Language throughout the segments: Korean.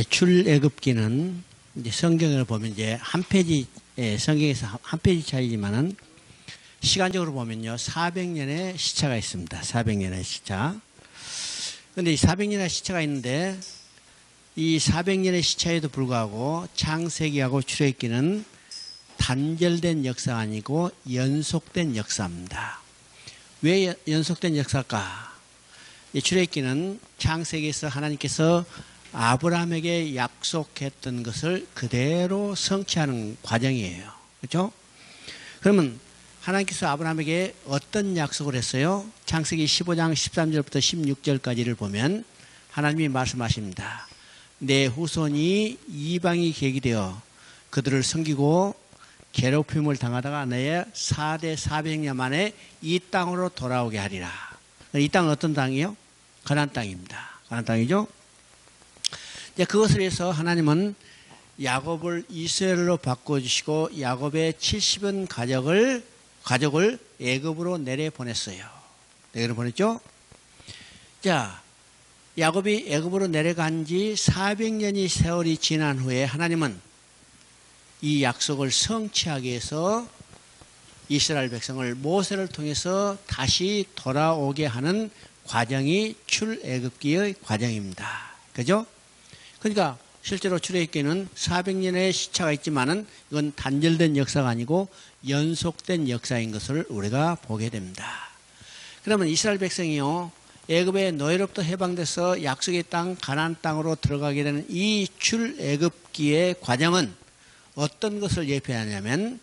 출애굽기는 이제 성경을 보면 이제 한 페이지, 성경에서 한 페이지 차이지만은 시간적으로 보면요 400년의 시차가 있습니다. 400년의 시차. 그런데 이 400년의 시차가 있는데 이 400년의 시차에도 불구하고 창세기하고 출애굽기는 단절된 역사가 아니고 연속된 역사입니다. 왜 연속된 역사일까? 출애굽기는 창세기에서 하나님께서 아브라함에게 약속했던 것을 그대로 성취하는 과정이에요. 그렇죠? 그러면 하나님께서 아브라함에게 어떤 약속을 했어요? 창세기 15장 13절부터 16절까지를 보면 하나님이 말씀하십니다. 내 후손이 이방이 계기 되어 그들을 섬기고 괴롭힘을 당하다가 내 4대 400년 만에 이 땅으로 돌아오게 하리라. 이 땅은 어떤 땅이요? 가나안 땅입니다. 가나안 땅이죠? 그것을 위해서 하나님은 야곱을 이스라엘로 바꿔주시고 야곱의 70은 가족을 애굽으로 내려보냈어요. 내려보냈죠? 자, 야곱이 애굽으로 내려간 지 400년이 세월이 지난 후에 하나님은 이 약속을 성취하기 위해서 이스라엘 백성을 모세를 통해서 다시 돌아오게 하는 과정이 출애굽기의 과정입니다. 그죠? 그러니까 실제로 출애굽기는 400년의 시차가 있지만은 이건 단절된 역사가 아니고 연속된 역사인 것을 우리가 보게 됩니다. 그러면 이스라엘 백성이요 애굽의 노예로부터 해방돼서 약속의 땅 가나안 땅으로 들어가게 되는 이 출애굽기의 과정은 어떤 것을 예표하냐면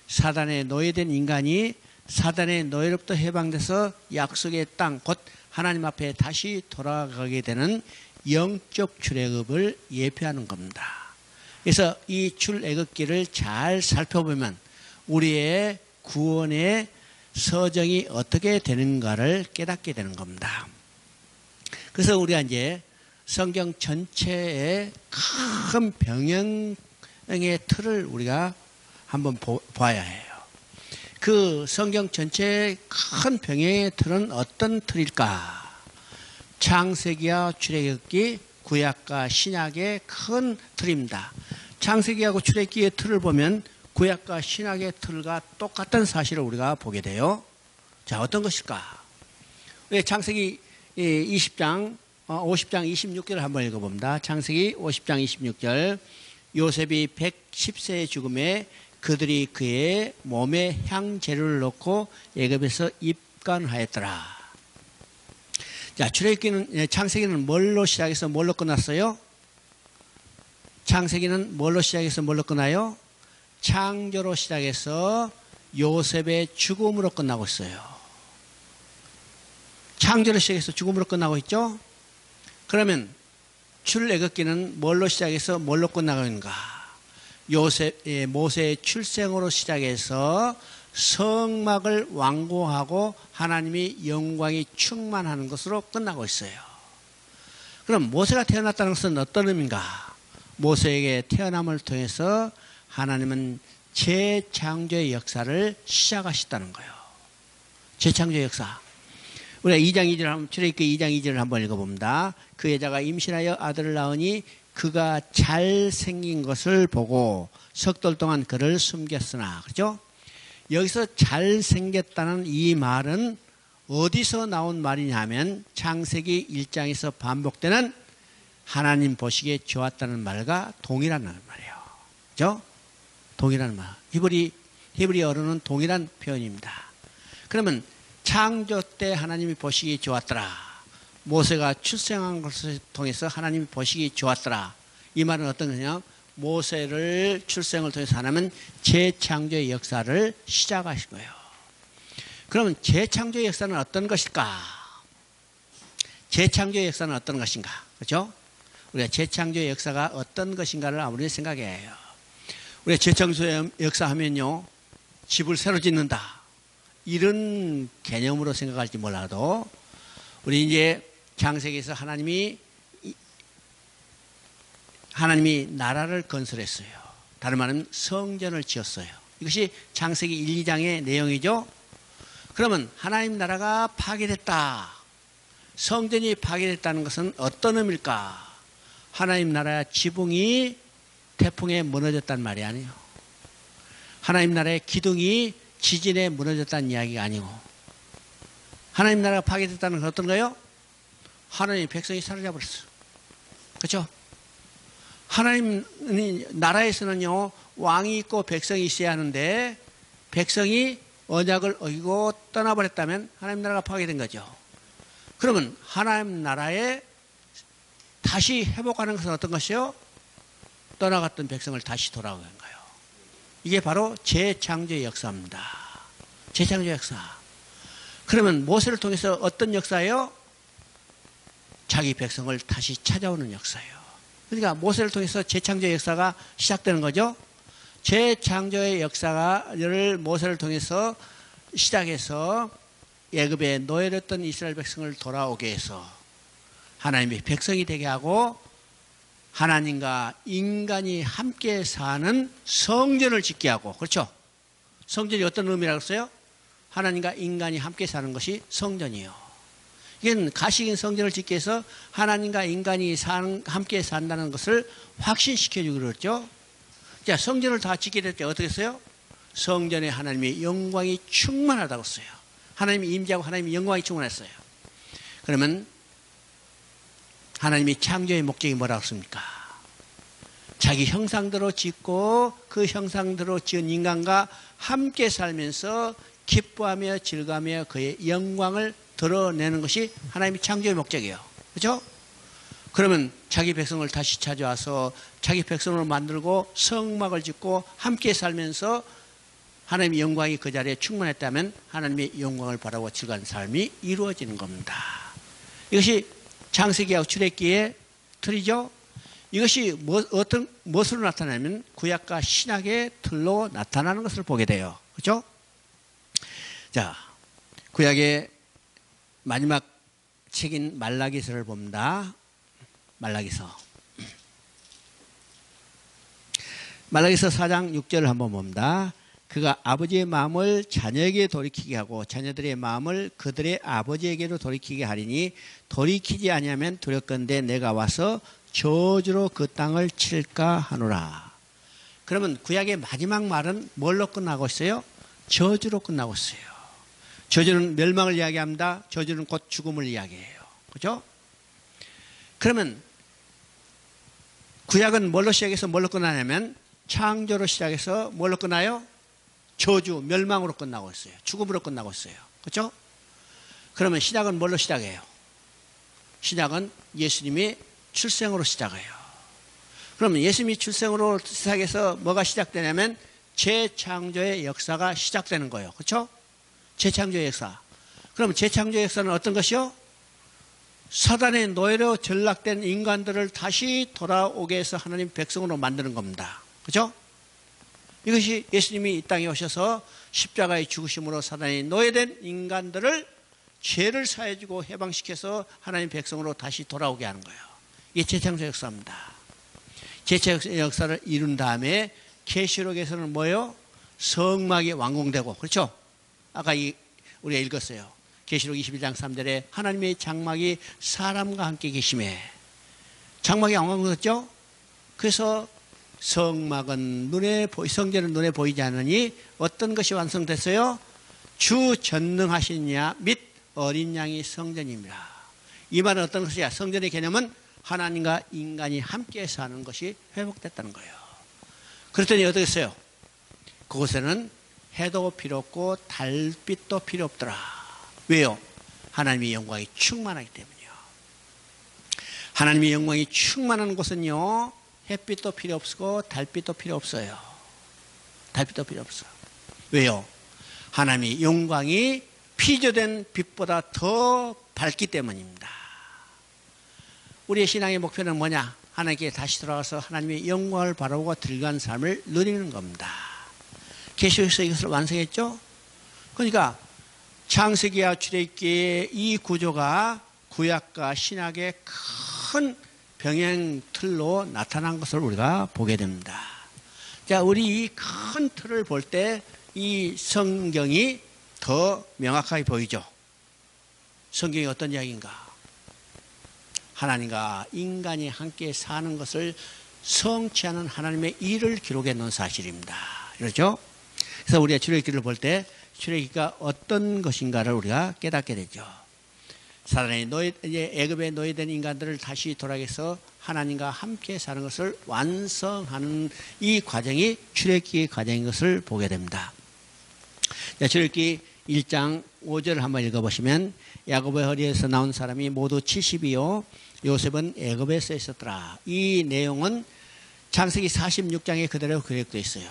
사단의 노예된 인간이 사단의 노예로부터 해방돼서 약속의 땅 곧 하나님 앞에 다시 돌아가게 되는 영적 출애굽을 예표하는 겁니다. 그래서 이 출애굽기를 잘 살펴보면 우리의 구원의 서정이 어떻게 되는가를 깨닫게 되는 겁니다. 그래서 우리가 이제 성경 전체의 큰 병영의 틀을 우리가 한번 봐야 해요. 그 성경 전체의 큰 병영의 틀은 어떤 틀일까? 창세기와 출애굽기, 구약과 신약의 큰 틀입니다. 창세기하고 출애굽기의 틀을 보면 구약과 신약의 틀과 똑같은 사실을 우리가 보게 돼요. 자, 어떤 것일까? 창세기 50장 26절을 한번 읽어봅니다. 창세기 50장 26절. 요셉이 110세의 죽음에 그들이 그의 몸에 향재료를 넣고 애굽에서 입간하였더라. 자, 출애굽기는 창세기는 뭘로 시작해서 뭘로 끝났어요? 창세기는 뭘로 시작해서 뭘로 끝나요? 창조로 시작해서 요셉의 죽음으로 끝나고 있어요. 창조로 시작해서 죽음으로 끝나고 있죠? 그러면 출애굽기는 뭘로 시작해서 뭘로 끝나고 있는가? 모세의 출생으로 시작해서 성막을 완공하고 하나님이 영광이 충만하는 것으로 끝나고 있어요. 그럼 모세가 태어났다는 것은 어떤 의미인가? 모세에게 태어남을 통해서 하나님은 재창조의 역사를 시작하셨다는 거예요. 재창조의 역사. 우리가 2장 2절 한번 출애굽기 2장 2절을 한번 읽어봅니다. 그 여자가 임신하여 아들을 낳으니 그가 잘생긴 것을 보고 석 달 동안 그를 숨겼으나. 그렇죠? 여기서 잘생겼다는 이 말은 어디서 나온 말이냐 하면 창세기 1장에서 반복되는 하나님 보시기에 좋았다는 말과 동일한 말이에요. 그렇죠? 동일한 말. 히브리어로는 동일한 표현입니다. 그러면 창조 때 하나님이 보시기 좋았더라. 모세가 출생한 것을 통해서 하나님이 보시기 좋았더라. 이 말은 어떤 거냐? 모세를 출생을 통해서 하나님은 재창조의 역사를 시작하신 거예요. 그러면 재창조의 역사는 어떤 것일까? 재창조의 역사는 어떤 것인가? 그렇죠? 우리가 재창조의 역사가 어떤 것인가를 아무리 생각해야 해요. 우리가 재창조의 역사 하면요, 집을 새로 짓는다. 이런 개념으로 생각할지 몰라도, 우리 이제 창세기에서 하나님이 나라를 건설했어요. 다른 말은 성전을 지었어요. 이것이 창세기 1, 2장의 내용이죠. 그러면 하나님 나라가 파괴됐다. 성전이 파괴됐다는 것은 어떤 의미일까? 하나님 나라의 지붕이 태풍에 무너졌단 말이 아니에요. 하나님 나라의 기둥이 지진에 무너졌다는 이야기가 아니고, 하나님 나라가 파괴됐다는 건 어떤 거예요? 하나님 백성이 사라져버렸어. 그렇죠? 하나님 나라에서는요, 왕이 있고 백성이 있어야 하는데 백성이 언약을 어기고 떠나버렸다면 하나님 나라가 파괴된 거죠. 그러면 하나님 나라에 다시 회복하는 것은 어떤 것이요? 떠나갔던 백성을 다시 돌아오는 거예요. 이게 바로 재창조의 역사입니다. 재창조의 역사. 그러면 모세를 통해서 어떤 역사예요? 자기 백성을 다시 찾아오는 역사예요. 그러니까 모세를 통해서 재창조의 역사가 시작되는 거죠. 재창조의 역사를 모세를 통해서 시작해서 애굽에 노예였던 이스라엘 백성을 돌아오게 해서 하나님의 백성이 되게 하고 하나님과 인간이 함께 사는 성전을 짓게 하고, 그렇죠? 성전이 어떤 의미라고 했어요? 하나님과 인간이 함께 사는 것이 성전이에요. 이건 가시인 성전을 짓기 위해서 하나님과 인간이 함께 산다는 것을 확신시켜주기로 그랬죠. 자, 성전을 다 짓게 될 때 어떻게 했어요? 성전에 하나님의 영광이 충만하다고 했어요. 하나님이 임재하고 하나님의 영광이 충만했어요. 그러면 하나님이 창조의 목적이 뭐라고 했습니까? 자기 형상대로 짓고 그 형상대로 지은 인간과 함께 살면서 기뻐하며 즐거워하며 그의 영광을 드러내는 것이 하나님의 창조의 목적이에요. 그렇죠? 그러면 자기 백성을 다시 찾아와서 자기 백성을 만들고 성막을 짓고 함께 살면서 하나님의 영광이 그 자리에 충만했다면 하나님의 영광을 바라고 즐거운 삶이 이루어지는 겁니다. 이것이 창세기하고 출애굽기의 틀이죠. 이것이 무엇으로 나타나면 구약과 신약의 틀로 나타나는 것을 보게 돼요. 그렇죠? 자, 구약의 마지막 책인 말라기서를 봅니다. 말라기서 4장 6절을 한번 봅니다. 그가 아버지의 마음을 자녀에게 돌이키게 하고 자녀들의 마음을 그들의 아버지에게로 돌이키게 하리니 돌이키지 아니하면 두렵건대 내가 와서 저주로 그 땅을 칠까 하노라. 그러면 구약의 마지막 말은 뭘로 끝나고 있어요? 저주로 끝나고 있어요. 저주는 멸망을 이야기합니다. 저주는 곧 죽음을 이야기해요. 그렇죠? 그러면 구약은 뭘로 시작해서 뭘로 끝나냐면 창조로 시작해서 뭘로 끝나요? 저주, 멸망으로 끝나고 있어요. 죽음으로 끝나고 있어요. 그렇죠? 그러면 신약은 뭘로 시작해요? 신약은 예수님이 출생으로 시작해요. 그러면 예수님이 출생으로 시작해서 뭐가 시작되냐면 재창조의 역사가 시작되는 거예요. 그렇죠? 재창조의 역사. 그럼 재창조의 역사는 어떤 것이요? 사단의 노예로 전락된 인간들을 다시 돌아오게 해서 하나님 백성으로 만드는 겁니다. 그렇죠? 이것이 예수님이 이 땅에 오셔서 십자가의 죽으심으로 사단이 노예된 인간들을 죄를 사해주고 해방시켜서 하나님 백성으로 다시 돌아오게 하는 거예요. 이게 재창조 역사입니다. 재창조 역사를 이룬 다음에 계시록에서는 뭐예요? 성막이 완공되고, 그렇죠? 아까 우리가 읽었어요. 계시록 21장 3절에 하나님의 장막이 사람과 함께 계심에 장막이 완공됐죠? 그래서 성막은 성전은 눈에 보이지 않으니 어떤 것이 완성됐어요? 주 전능하신 야 및 어린 양이 성전입니다. 이 말은 어떤 것이야? 성전의 개념은 하나님과 인간이 함께 사는 것이 회복됐다는 거예요. 그랬더니 어떻게 했어요? 그곳에는 해도 필요 없고 달빛도 필요 없더라. 왜요? 하나님의 영광이 충만하기 때문이요. 하나님의 영광이 충만한 곳은요, 햇빛도 필요 없고 달빛도 필요 없어요. 달빛도 필요 없어요. 왜요? 하나님의 영광이 피조된 빛보다 더 밝기 때문입니다. 우리의 신앙의 목표는 뭐냐? 하나님께 다시 돌아가서 하나님의 영광을 바라보고 즐거운 삶을 누리는 겁니다. 계시록에서 이것을 완성했죠? 그러니까 창세기와 출애굽기의 이 구조가 구약과 신약의 큰 병행 틀로 나타난 것을 우리가 보게 됩니다. 자, 우리 이 큰 틀을 볼 때 이 성경이 더 명확하게 보이죠. 성경이 어떤 이야기인가? 하나님과 인간이 함께 사는 것을 성취하는 하나님의 일을 기록해 놓은 사실입니다. 그렇죠? 그래서 우리가 출애굽기를 볼 때 출애굽기가 어떤 것인가를 우리가 깨닫게 되죠. 사단이 애굽에 노예된 인간들을 다시 돌아가서 하나님과 함께 사는 것을 완성하는 이 과정이 출애굽기의 과정인 것을 보게 됩니다. 출애굽기 1장 5절을 한번 읽어보시면 야곱의 허리에서 나온 사람이 모두 70이요 요셉은 애굽에서 있었더라. 이 내용은 창세기 46장에 그대로 기록되어 있어요.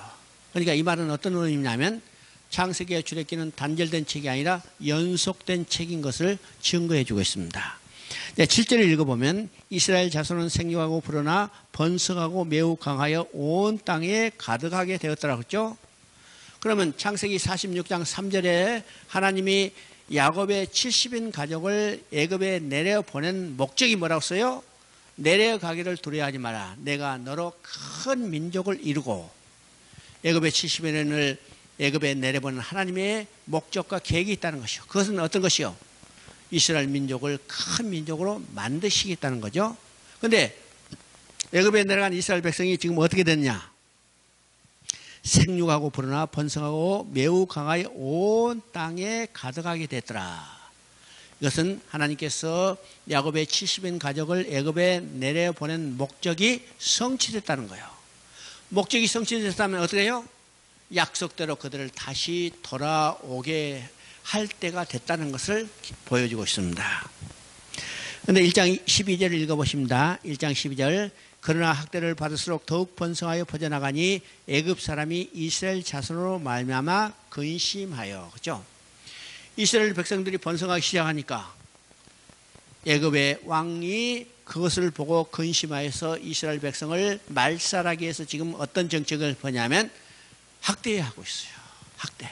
그러니까 이 말은 어떤 의미냐면 창세기와 출애굽기는 단절된 책이 아니라 연속된 책인 것을 증거해 주고 있습니다. 7절을 읽어보면 이스라엘 자손은 생육하고 불어나 번성하고 매우 강하여 온 땅에 가득하게 되었더라 그랬죠. 그러면 창세기 46장 3절에 하나님이 야곱의 70인 가족을 애굽에 내려보낸 목적이 뭐라고 써요? 내려가기를 두려워하지 마라. 내가 너로 큰 민족을 이루고 애굽의 70인을 애굽에 내려보는 하나님의 목적과 계획이 있다는 것이요. 그것은 어떤 것이요? 이스라엘 민족을 큰 민족으로 만드시겠다는 거죠. 그런데 애굽에 내려간 이스라엘 백성이 지금 어떻게 됐냐? 생육하고 불어나 번성하고 매우 강하여 온 땅에 가득하게 됐더라. 이것은 하나님께서 야곱의 70인 가족을 애굽에 내려보낸 목적이 성취됐다는 거예요. 목적이 성취됐다면 어떻게 해요? 약속대로 그들을 다시 돌아오게 할 때가 됐다는 것을 보여주고 있습니다. 그런데 1장 12절을 읽어보십니다. 1장 12절 그러나 학대를 받을수록 더욱 번성하여 퍼져나가니 애굽 사람이 이스라엘 자손으로 말미암아 근심하여. 그렇죠? 이스라엘 백성들이 번성하기 시작하니까 애굽의 왕이 그것을 보고 근심하여서 이스라엘 백성을 말살하기 위해서 지금 어떤 정책을 보냐면 학대하고 있어요. 학대.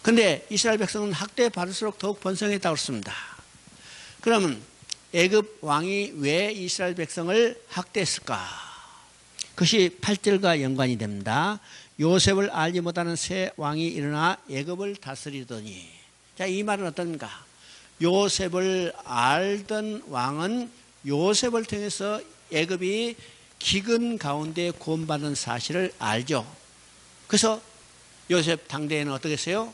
그런데 이스라엘 백성은 학대 받을수록 더욱 번성했다고 했습니다. 그러면 애굽 왕이 왜 이스라엘 백성을 학대했을까? 그것이 8절과 연관이 됩니다. 요셉을 알지 못하는 새 왕이 일어나 애굽을 다스리더니. 자, 이 말은 어떤가? 요셉을 알던 왕은 요셉을 통해서 애굽이 기근 가운데 구원받은 사실을 알죠. 그래서 요셉 당대에는 어떻게 했어요?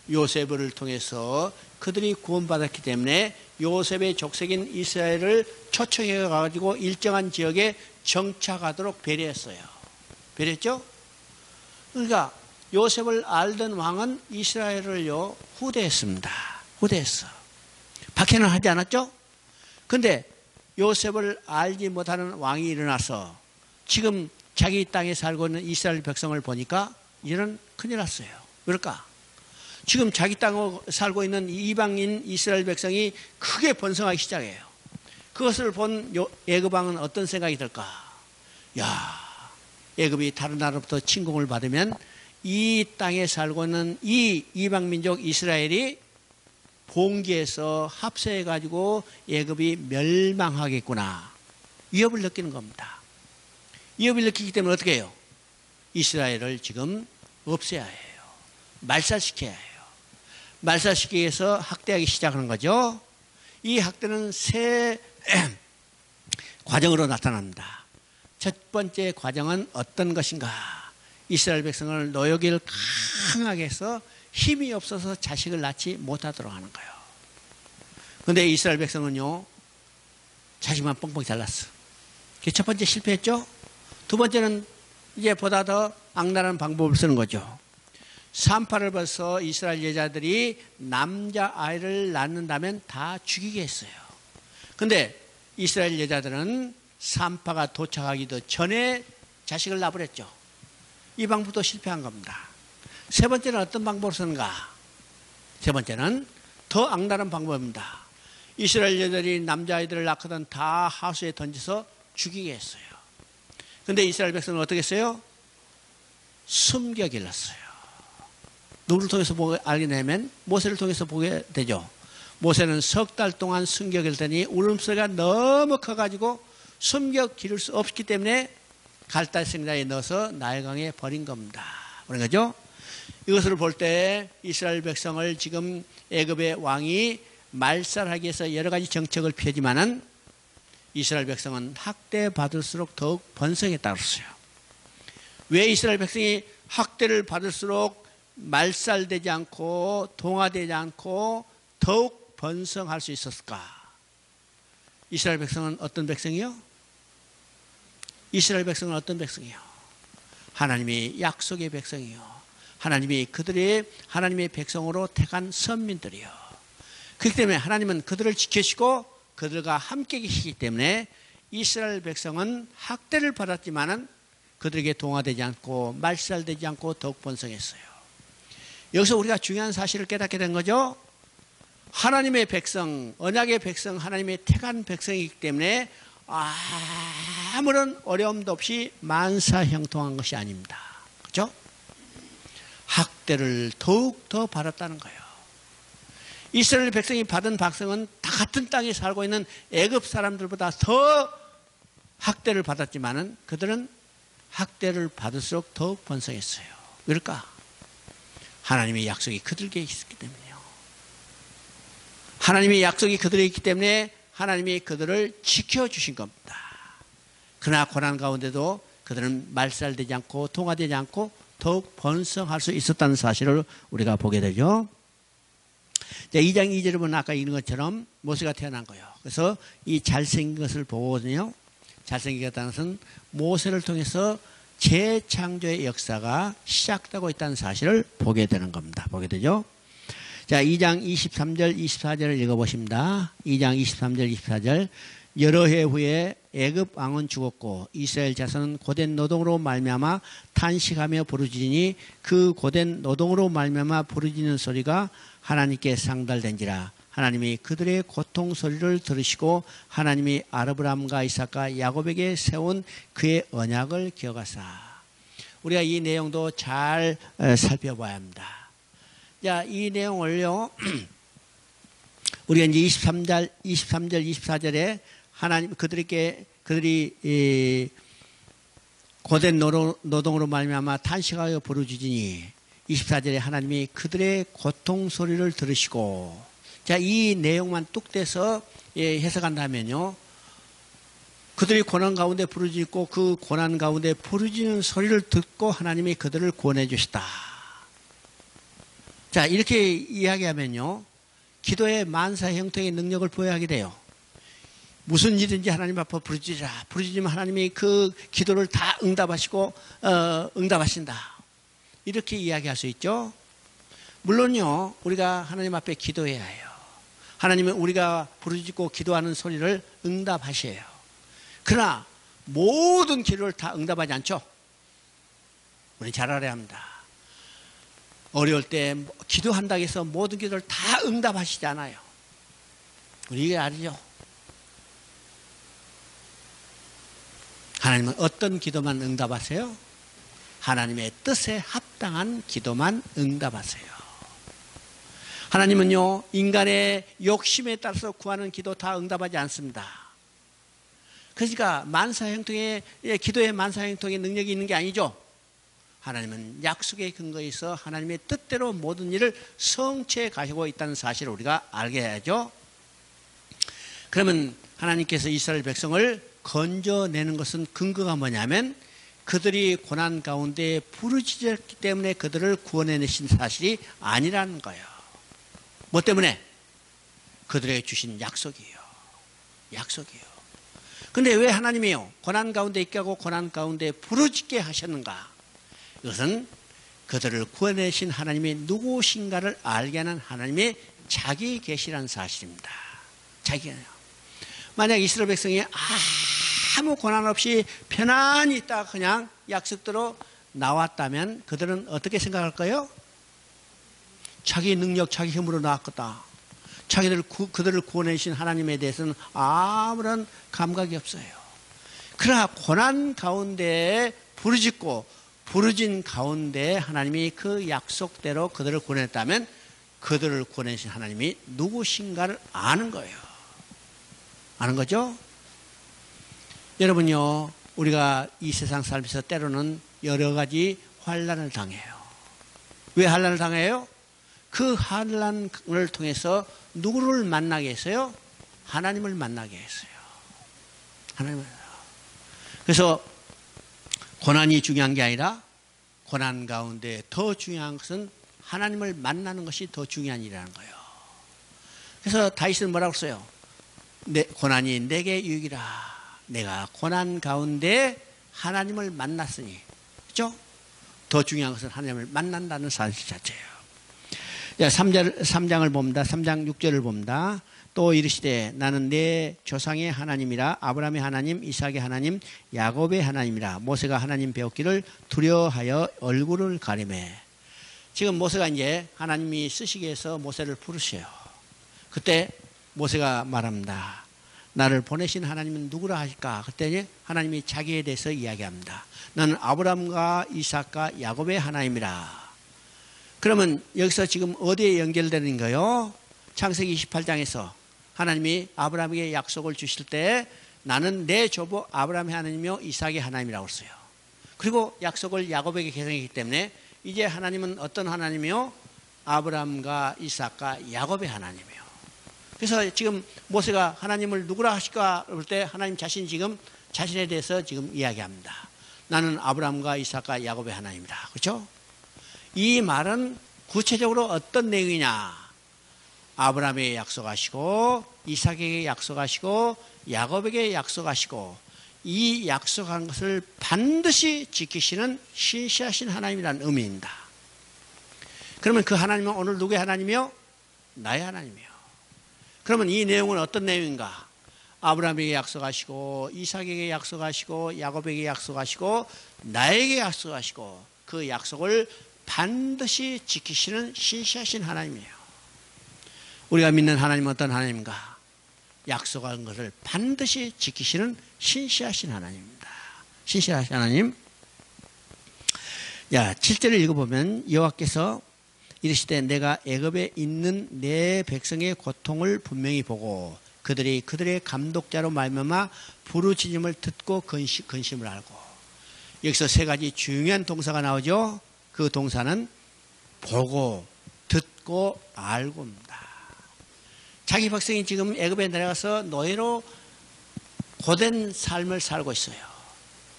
요셉을 통해서 그들이 구원받았기 때문에 요셉의 족속인 이스라엘을 초청해 가지고 일정한 지역에 정착하도록 배려했어요. 배려했죠? 그러니까 요셉을 알던 왕은 이스라엘을요 후대했습니다. 후대했어. 박해는 하지 않았죠? 근데 요셉을 알지 못하는 왕이 일어나서 지금 자기 땅에 살고 있는 이스라엘 백성을 보니까 이런 큰일 났어요. 왜일까? 지금 자기 땅에 살고 있는 이방인 이스라엘 백성이 크게 번성하기 시작해요. 그것을 본 애굽 왕은 어떤 생각이 들까? 야, 애굽이 다른 나라로부터 침공을 받으면 이 땅에 살고 있는 이 이방 민족 이스라엘이 봉기해서 합세해가지고 애굽이 멸망하겠구나. 위협을 느끼는 겁니다. 위협을 느끼기 때문에 어떻게 해요? 이스라엘을 지금 없애야 해요. 말살시켜야 해요. 말살시키기 위해서 학대하기 시작하는 거죠. 이 학대는 세 과정으로 나타납니다. 첫 번째 과정은 어떤 것인가? 이스라엘 백성을 노역을 강하게 해서 힘이 없어서 자식을 낳지 못하도록 하는 거예요. 그런데 이스라엘 백성은요, 자식만 뻥뻥 잘났어. 첫 번째 실패했죠? 두 번째는 이제 보다 더 악랄한 방법을 쓰는 거죠. 산파를 벌써 이스라엘 여자들이 남자아이를 낳는다면 다 죽이게 했어요. 그런데 이스라엘 여자들은 산파가 도착하기도 전에 자식을 낳아버렸죠. 이 방법도 실패한 겁니다. 세 번째는 어떤 방법을 쓰는가? 세 번째는 더 악랄한 방법입니다. 이스라엘 여자들이 남자아이들을 낳거든 다 하수에 던져서 죽이게 했어요. 그런데 이스라엘 백성은 어떻게 했어요? 숨겨 길렀어요. 누구를 통해서 알게 되면 모세를 통해서 보게 되죠. 모세는 석 달 동안 숨겨 길더니 울음소리가 너무 커가지고 숨겨 기를 수 없기 때문에 갈대 생자에 넣어서 나일강에 버린 겁니다. 그런 거죠. 이것을 볼 때 이스라엘 백성을 지금 애굽의 왕이 말살하기 위해서 여러 가지 정책을 펴지만은 이스라엘 백성은 학대받을수록 더욱 번성했다고 그랬어요. 왜 이스라엘 백성이 학대를 받을수록 말살되지 않고 동화되지 않고 더욱 번성할 수 있었을까? 이스라엘 백성은 어떤 백성이요? 이스라엘 백성은 어떤 백성이요? 하나님의 약속의 백성이요. 하나님이 그들의 하나님의 백성으로 택한 선민들이요. 그렇기 때문에 하나님은 그들을 지켜주시고 그들과 함께 계시기 때문에 이스라엘 백성은 학대를 받았지만은 그들에게 동화되지 않고 말살되지 않고 더욱 번성했어요. 여기서 우리가 중요한 사실을 깨닫게 된 거죠. 하나님의 백성, 언약의 백성, 하나님의 택한 백성이기 때문에 아무런 어려움도 없이 만사형통한 것이 아닙니다. 그렇죠? 학대를 더욱 더 받았다는 거예요. 이스라엘 백성이 받은 박성은 다 같은 땅에 살고 있는 애굽 사람들보다 더 학대를 받았지만은 그들은 학대를 받을수록 더욱 번성했어요. 왜일까? 하나님의 약속이 그들에게 있었기 때문에요. 하나님의 약속이 그들에게 있기 때문에 하나님이 그들을 지켜주신 겁니다. 그러나 고난 가운데도 그들은 말살되지 않고 동화되지 않고 더욱 번성할 수 있었다는 사실을 우리가 보게 되죠. 2장 2절에 보면 아까 읽은 것처럼 모세가 태어난 거예요. 그래서 이 잘생긴 것을 보거든요. 잘생기겠다는 것은 모세를 통해서 재창조의 역사가 시작되고 있다는 사실을 보게 되는 겁니다. 보게 되죠. 자, 2장 23절 24절을 읽어보십니다. 2장 23절 24절 여러 해 후에 애굽 왕은 죽었고 이스라엘 자손은 고된 노동으로 말미암아 탄식하며 부르짖으니 그 고된 노동으로 말미암아 부르짖는 소리가 하나님께 상달된지라. 하나님이 그들의 고통 소리를 들으시고 하나님이 아브라함과 이삭과 야곱에게 세운 그의 언약을 기억하사. 우리가 이 내용도 잘 살펴봐야 합니다. 자, 이 내용을요 우리가 이제 23절 24절에 하나님 그들이 고된 노동으로 말미암아 탄식하여 부르짖으니 24절에 하나님이 그들의 고통 소리를 들으시고. 자, 이 내용만 뚝 떼서 해석한다면요, 그들이 고난 가운데 부르짖고 그 고난 가운데 부르짖는 소리를 듣고 하나님이 그들을 구원해 주시다. 자, 이렇게 이야기하면요 기도의 만사 형통의 능력을 부여하게 돼요. 무슨 일든지 하나님 앞에 부르짖으라. 부르짖으면 하나님이 그 기도를 다 응답하시고 응답하신다. 이렇게 이야기할 수 있죠. 물론요 우리가 하나님 앞에 기도해야 해요. 하나님은 우리가 부르짖고 기도하는 소리를 응답하셔요. 그러나 모든 기도를 다 응답하지 않죠. 우리 잘 알아야 합니다. 어려울 때 기도한다고 해서 모든 기도를 다 응답하시지 않아요. 우리 이게 알죠. 하나님은 어떤 기도만 응답하세요? 하나님의 뜻에 합당한 기도만 응답하세요. 하나님은요 인간의 욕심에 따라서 구하는 기도 다 응답하지 않습니다. 그러니까 만사형통의 기도의 만사형통의 능력이 있는 게 아니죠. 하나님은 약속의 근거에 있어 하나님의 뜻대로 모든 일을 성취해 가시고 있다는 사실을 우리가 알게 해야죠. 그러면 하나님께서 이스라엘 백성을 건져내는 것은 근거가 뭐냐면 그들이 고난 가운데 부르짖었기 때문에 그들을 구원해내신 사실이 아니라는 거예요. 뭐 때문에? 그들에게 주신 약속이에요. 약속이에요. 근데 왜 하나님이요 고난 가운데 있게 하고 고난 가운데 부르짖게 하셨는가? 이것은 그들을 구원해내신 하나님이 누구신가를 알게 하는 하나님의 자기 계시라는 사실입니다. 자기가. 만약 이스라엘 백성이 아무 고난 없이 편안히 있다가 그냥 약속대로 나왔다면 그들은 어떻게 생각할까요? 자기 능력, 자기 힘으로 나왔겠다. 그들을 구원해주신 하나님에 대해서는 아무런 감각이 없어요. 그러나 고난 가운데 부르짖은 가운데 하나님이 그 약속대로 그들을 구원했다면 그들을 구원해주신 하나님이 누구신가를 아는 거예요. 아는 거죠? 여러분요, 우리가 이 세상 살면서 때로는 여러 가지 환난을 당해요. 왜 환난을 당해요? 그 환난을 통해서 누구를 만나게 했어요? 하나님을 만나게 했어요. 하나님을. 그래서 고난이 중요한 게 아니라 고난 가운데 더 중요한 것은 하나님을 만나는 것이 더 중요한 일이라는 거예요. 그래서 다윗은 뭐라고 써요? 고난이 내게 유익이라. 내가 고난 가운데 하나님을 만났으니. 그렇죠? 더 중요한 것은 하나님을 만난다는 사실 자체예요. 3장을 봅니다. 3장 6절을 봅니다. 또 이르시되 나는 내 조상의 하나님이라. 아브라함의 하나님, 이삭의 하나님, 야곱의 하나님이라. 모세가 하나님 배웠기를 두려워하여 얼굴을 가리매. 지금 모세가 이제 하나님이 쓰시게 해서 모세를 부르셔요. 그때 모세가 말합니다. 나를 보내신 하나님은 누구라 하실까? 그때 하나님이 자기에 대해서 이야기합니다. 나는 아브라함과 이삭과 야곱의 하나님이라. 그러면 여기서 지금 어디에 연결되는 거예요? 창세기 28장에서 하나님이 아브라함에게 약속을 주실 때 나는 내 조부 아브라함의 하나님이요 이삭의 하나님이라고 했어요. 그리고 약속을 야곱에게 계승했기 때문에 이제 하나님은 어떤 하나님이요? 아브라함과 이삭과 야곱의 하나님이에요. 그래서 지금 모세가 하나님을 누구라 하실까 볼 때 하나님 자신이 지금 자신에 대해서 지금 이야기합니다. 나는 아브라함과 이삭과 야곱의 하나님이다. 그렇죠? 이 말은 구체적으로 어떤 내용이냐? 아브라함에게 약속하시고 이삭에게 약속하시고 야곱에게 약속하시고 이 약속한 것을 반드시 지키시는 신실하신 하나님이라는 의미입니다. 그러면 그 하나님은 오늘 누구의 하나님이요? 나의 하나님이요. 그러면 이 내용은 어떤 내용인가? 아브라함에게 약속하시고 이삭에게 약속하시고 야곱에게 약속하시고 나에게 약속하시고 그 약속을 반드시 지키시는 신실하신 하나님이에요. 우리가 믿는 하나님은 어떤 하나님인가? 약속한 것을 반드시 지키시는 신실하신 하나님입니다. 신실하신 하나님. 7절을 읽어보면 여호와께서 이르시되 내가 애굽에 있는 내 백성의 고통을 분명히 보고 그들의 감독자로 말미암아 부르짖음을 듣고 근심을 알고. 여기서 세 가지 중요한 동사가 나오죠. 그 동사는 보고 듣고 알고입니다. 자기 백성이 지금 애굽에 내려가서 노예로 고된 삶을 살고 있어요.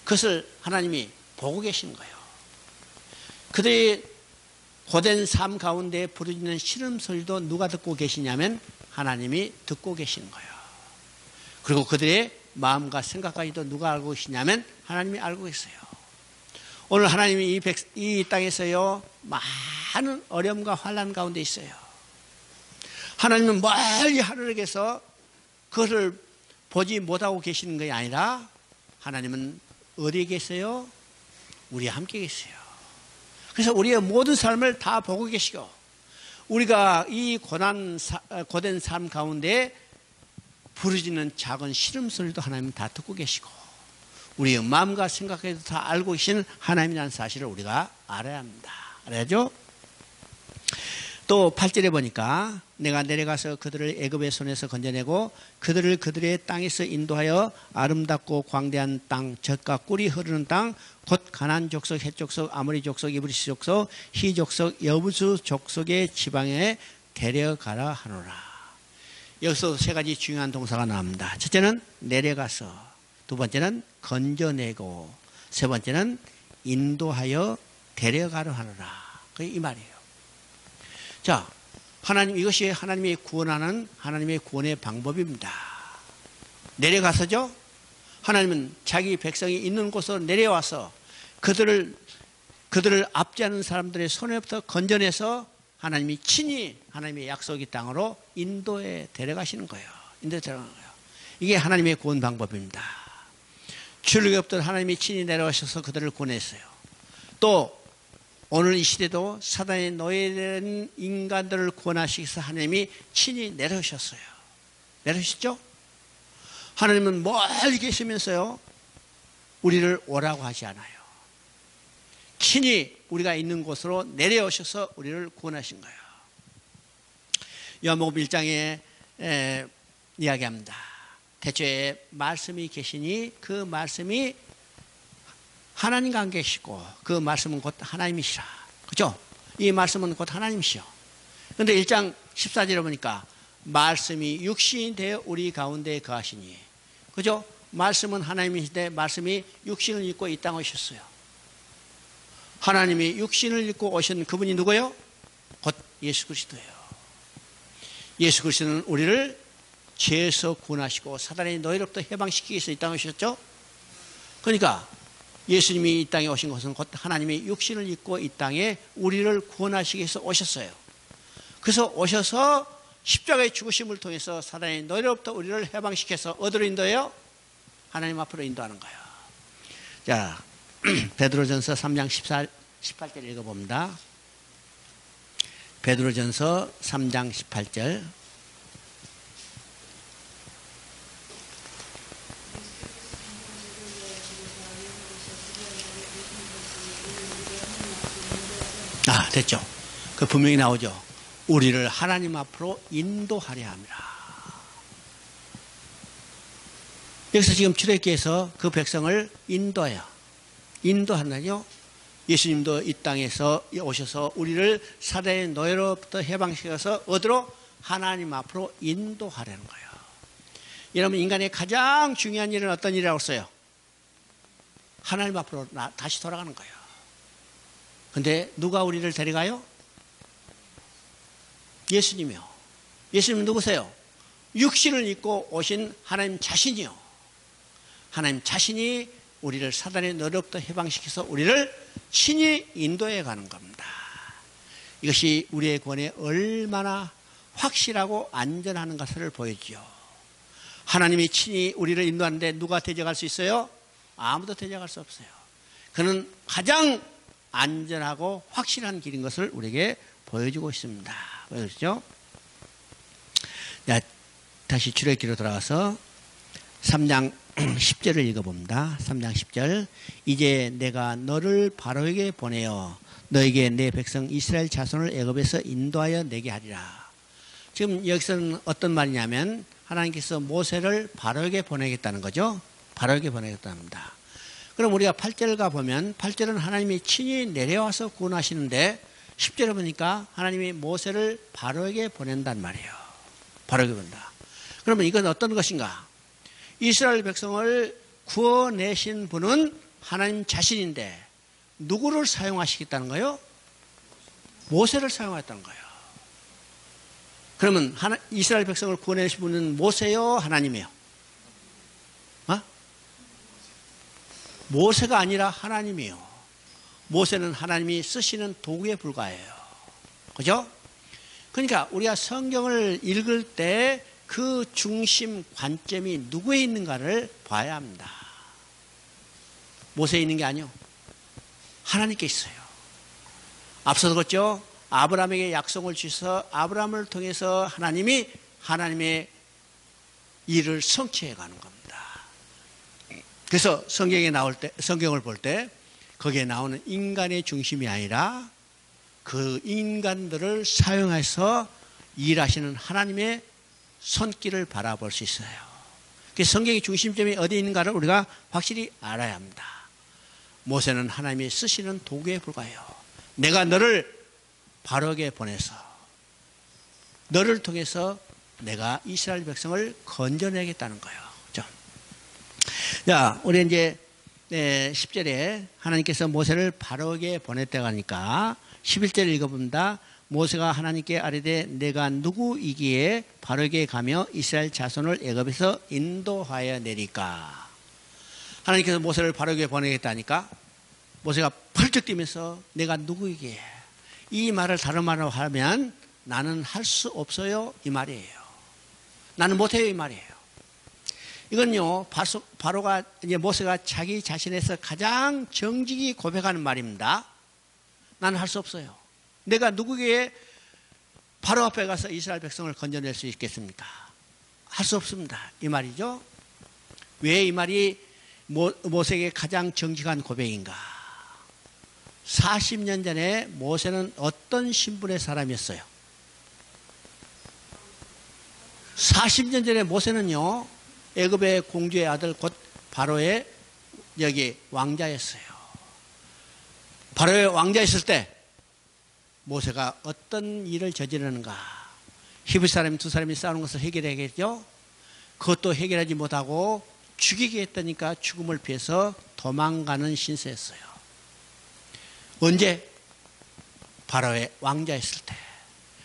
그것을 하나님이 보고 계신 거예요. 그들의 고된 삶 가운데 부르짖는 신음소리도 누가 듣고 계시냐면 하나님이 듣고 계시는 거예요. 그리고 그들의 마음과 생각까지도 누가 알고 계시냐면 하나님이 알고 계세요. 오늘 하나님이 이 땅에서요 많은 어려움과 환난 가운데 있어요. 하나님은 멀리 하늘에서 그것을 보지 못하고 계시는 것이 아니라 하나님은 어디에 계세요? 우리와 함께 계세요. 그래서 우리의 모든 삶을 다 보고 계시고 우리가 이 고된 삶 가운데 부르짖는 작은 시름소리도 하나님은 다 듣고 계시고 우리의 마음과 생각에도 다 알고 계시는 하나님이라는 사실을 우리가 알아야 합니다. 알아야죠? 또 8절에 보니까 내가 내려가서 그들을 애굽의 손에서 건져내고 그들을 그들의 땅에서 인도하여 아름답고 광대한 땅, 젖과 꿀이 흐르는 땅, 곧 가나안 족속, 헷 족속, 아모리 족속, 이브리스 족속, 히 족속, 여부수 족속의 지방에 데려가라 하노라. 여기서 세 가지 중요한 동사가 나옵니다. 첫째는 내려가서, 두 번째는 건져내고, 세 번째는 인도하여 데려가라 하노라. 그게 이 말이에요. 자, 이것이 하나님이 구원하는 하나님의 구원의 방법입니다. 내려가서죠. 하나님은 자기 백성이 있는 곳으로 내려와서 그들을 압제하는 사람들의 손에부터 건져내서 하나님이 친히 하나님의 약속의 땅으로 인도에 데려가시는 거예요. 인도에 데려가는 거예요. 이게 하나님의 구원 방법입니다. 출애굽부터 하나님이 친히 내려오셔서 그들을 구원했어요. 또 오늘 이 시대도 사단의 노예된 인간들을 구원하시기 위해서 하나님이 친히 내려오셨어요. 내려오셨죠? 하나님은 멀리 계시면서요 우리를 오라고 하지 않아요. 친히 우리가 있는 곳으로 내려오셔서 우리를 구원하신 거예요. 요한복음 1장에 이야기합니다. 태초에 말씀이 계시니 그 말씀이 하나님과 함께 계시고 그 말씀은 곧 하나님이시라. 그렇죠? 이 말씀은 곧 하나님이시요. 근데 1장 14절에 보니까 말씀이 육신이 되어 우리 가운데 거하시니. 그죠? 말씀은 하나님이신데 말씀이 육신을 입고 이 땅에 오셨어요. 하나님이 육신을 입고 오신 그분이 누구예요? 곧 예수 그리스도예요. 예수 그리스도는 우리를 죄에서 구원하시고 사단의 노예로부터 해방시키기 위해서 이 땅에 오셨죠. 그러니까 예수님이 이 땅에 오신 것은 곧 하나님이 육신을 입고 이 땅에 우리를 구원하시기 위해서 오셨어요. 그래서 오셔서 십자가의 죽으심을 통해서 사단의 노예로부터 우리를 해방시켜서 어디로 인도해요? 하나님 앞으로 인도하는 거예요. 자, 베드로전서 3장 18절 읽어봅니다. 베드로전서 3장 18절. 아, 됐죠. 그 분명히 나오죠. 우리를 하나님 앞으로 인도하려 함이라. 여기서 지금 출애굽기에서 그 백성을 인도해요. 인도한다요. 예수님도 이 땅에서 오셔서 우리를 사단의 노예로부터 해방시켜서 어디로? 하나님 앞으로 인도하려는 거예요. 여러분, 인간의 가장 중요한 일은 어떤 일이라고 써요? 하나님 앞으로 다시 돌아가는 거예요. 근데 누가 우리를 데려가요? 예수님이요. 예수님은 누구세요? 육신을 입고 오신 하나님 자신이요. 하나님 자신이 우리를 사단의 노예로부터 해방시켜서 우리를 친히 인도해 가는 겁니다. 이것이 우리의 구원에 얼마나 확실하고 안전한 것을 보여주죠. 하나님이 친히 우리를 인도하는데 누가 대적할 수 있어요? 아무도 대적할 수 없어요. 그는 가장 안전하고 확실한 길인 것을 우리에게 보여주고 있습니다. 보여주죠? 자, 다시 출애굽기로 돌아가서 3장 10절을 읽어봅니다. 3장 10절. 이제 내가 너를 바로에게 보내어 너에게 내 백성 이스라엘 자손을 애굽에서 인도하여 내게 하리라. 지금 여기서는 어떤 말이냐면 하나님께서 모세를 바로에게 보내겠다는 거죠. 바로에게 보내겠다는 겁니다. 그럼 우리가 8절을 가보면 8절은 하나님이 친히 내려와서 구원하시는데 10절에 보니까 하나님이 모세를 바로에게 보낸단 말이에요. 바로에게 본다. 그러면 이건 어떤 것인가? 이스라엘 백성을 구원내신 분은 하나님 자신인데 누구를 사용하시겠다는 거예요? 모세를 사용하겠다는 거예요. 그러면 이스라엘 백성을 구원내신 분은 모세요? 하나님이요? 어? 모세가 아니라 하나님이요. 모세는 하나님이 쓰시는 도구에 불과해요. 그죠? 그러니까 우리가 성경을 읽을 때 그 중심 관점이 누구에 있는가를 봐야 합니다. 모세에 있는 게 아니요. 하나님께 있어요. 앞서도 그랬죠? 아브라함에게 약속을 주셔서 아브라함을 통해서 하나님이 하나님의 일을 성취해 가는 겁니다. 그래서 성경에 나올 때, 성경을 볼 때 거기에 나오는 인간의 중심이 아니라 그 인간들을 사용해서 일하시는 하나님의 손길을 바라볼 수 있어요. 그래서 성경의 중심점이 어디에 있는가를 우리가 확실히 알아야 합니다. 모세는 하나님이 쓰시는 도구에 불과해요. 내가 너를 바로에게 보내서 너를 통해서 내가 이스라엘 백성을 건져내겠다는 거예요. 그렇죠? 자, 우리 이제 10절에 하나님께서 모세를 바로에게 보냈다고 하니까 11절 읽어봅니다. 모세가 하나님께 아뢰되 내가 누구이기에 바로에게 가며 이스라엘 자손을 애굽에서 인도하여 내리까. 하나님께서 모세를 바로에게 보내겠다니까 모세가 펄쩍 뛰면서 내가 누구이기에, 이 말을 다른 말로 하면 나는 할 수 없어요 이 말이에요. 나는 못해요 이 말이에요. 이건요 바로가 이제 모세가 자기 자신에서 가장 정직히 고백하는 말입니다. 나는 할 수 없어요. 내가 누구에게 바로 앞에 가서 이스라엘 백성을 건져낼 수 있겠습니까? 할 수 없습니다. 이 말이죠. 왜 이 말이 모세에게 가장 정직한 고백인가? 40년 전에 모세는 어떤 신분의 사람이었어요? 40년 전에 모세는요 애굽의 공주의 아들 곧 바로의 여기 왕자였어요. 바로의 왕자였을 때 모세가 어떤 일을 저지르는가? 히브리 사람 두 사람이 싸우는 것을 해결해야겠죠. 그것도 해결하지 못하고 죽이겠다니까 죽음을 피해서 도망가는 신세였어요. 언제? 바로의 왕자였을 때.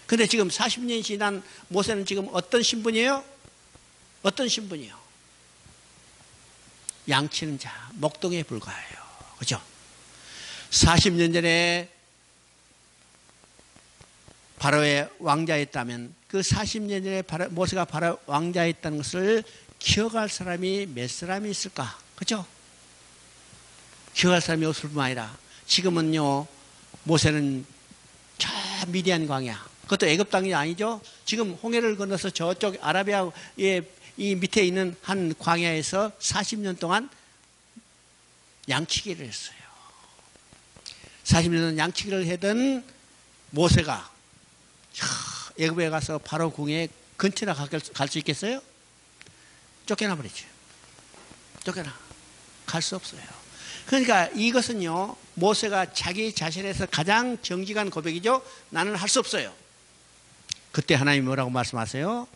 근데 지금 40년이 지난 모세는 지금 어떤 신분이에요? 어떤 신분이요? 양치는 자, 목동에 불과해요. 그죠? 40년 전에 바로의 왕자였다면 그 40년 전에 모세가 바로 왕자였다는 것을 기억할 사람이 몇 사람이 있을까? 그죠? 기억할 사람이 없을 뿐만 아니라 지금은요, 모세는 저 미디안 광야, 그것도 애굽 땅이 아니죠. 지금 홍해를 건너서 저쪽 아라비아의 이 밑에 있는 한 광야에서 40년 동안 양치기를 했어요. 40년 동안 양치기를 하던 모세가 애굽에 가서 바로 궁에 근처나 갈 수 있겠어요? 쫓겨나 버리죠. 쫓겨나. 갈 수 없어요. 그러니까 이것은요, 모세가 자기 자신에서 가장 정직한 고백이죠. 나는 할 수 없어요. 그때 하나님이 뭐라고 말씀하세요?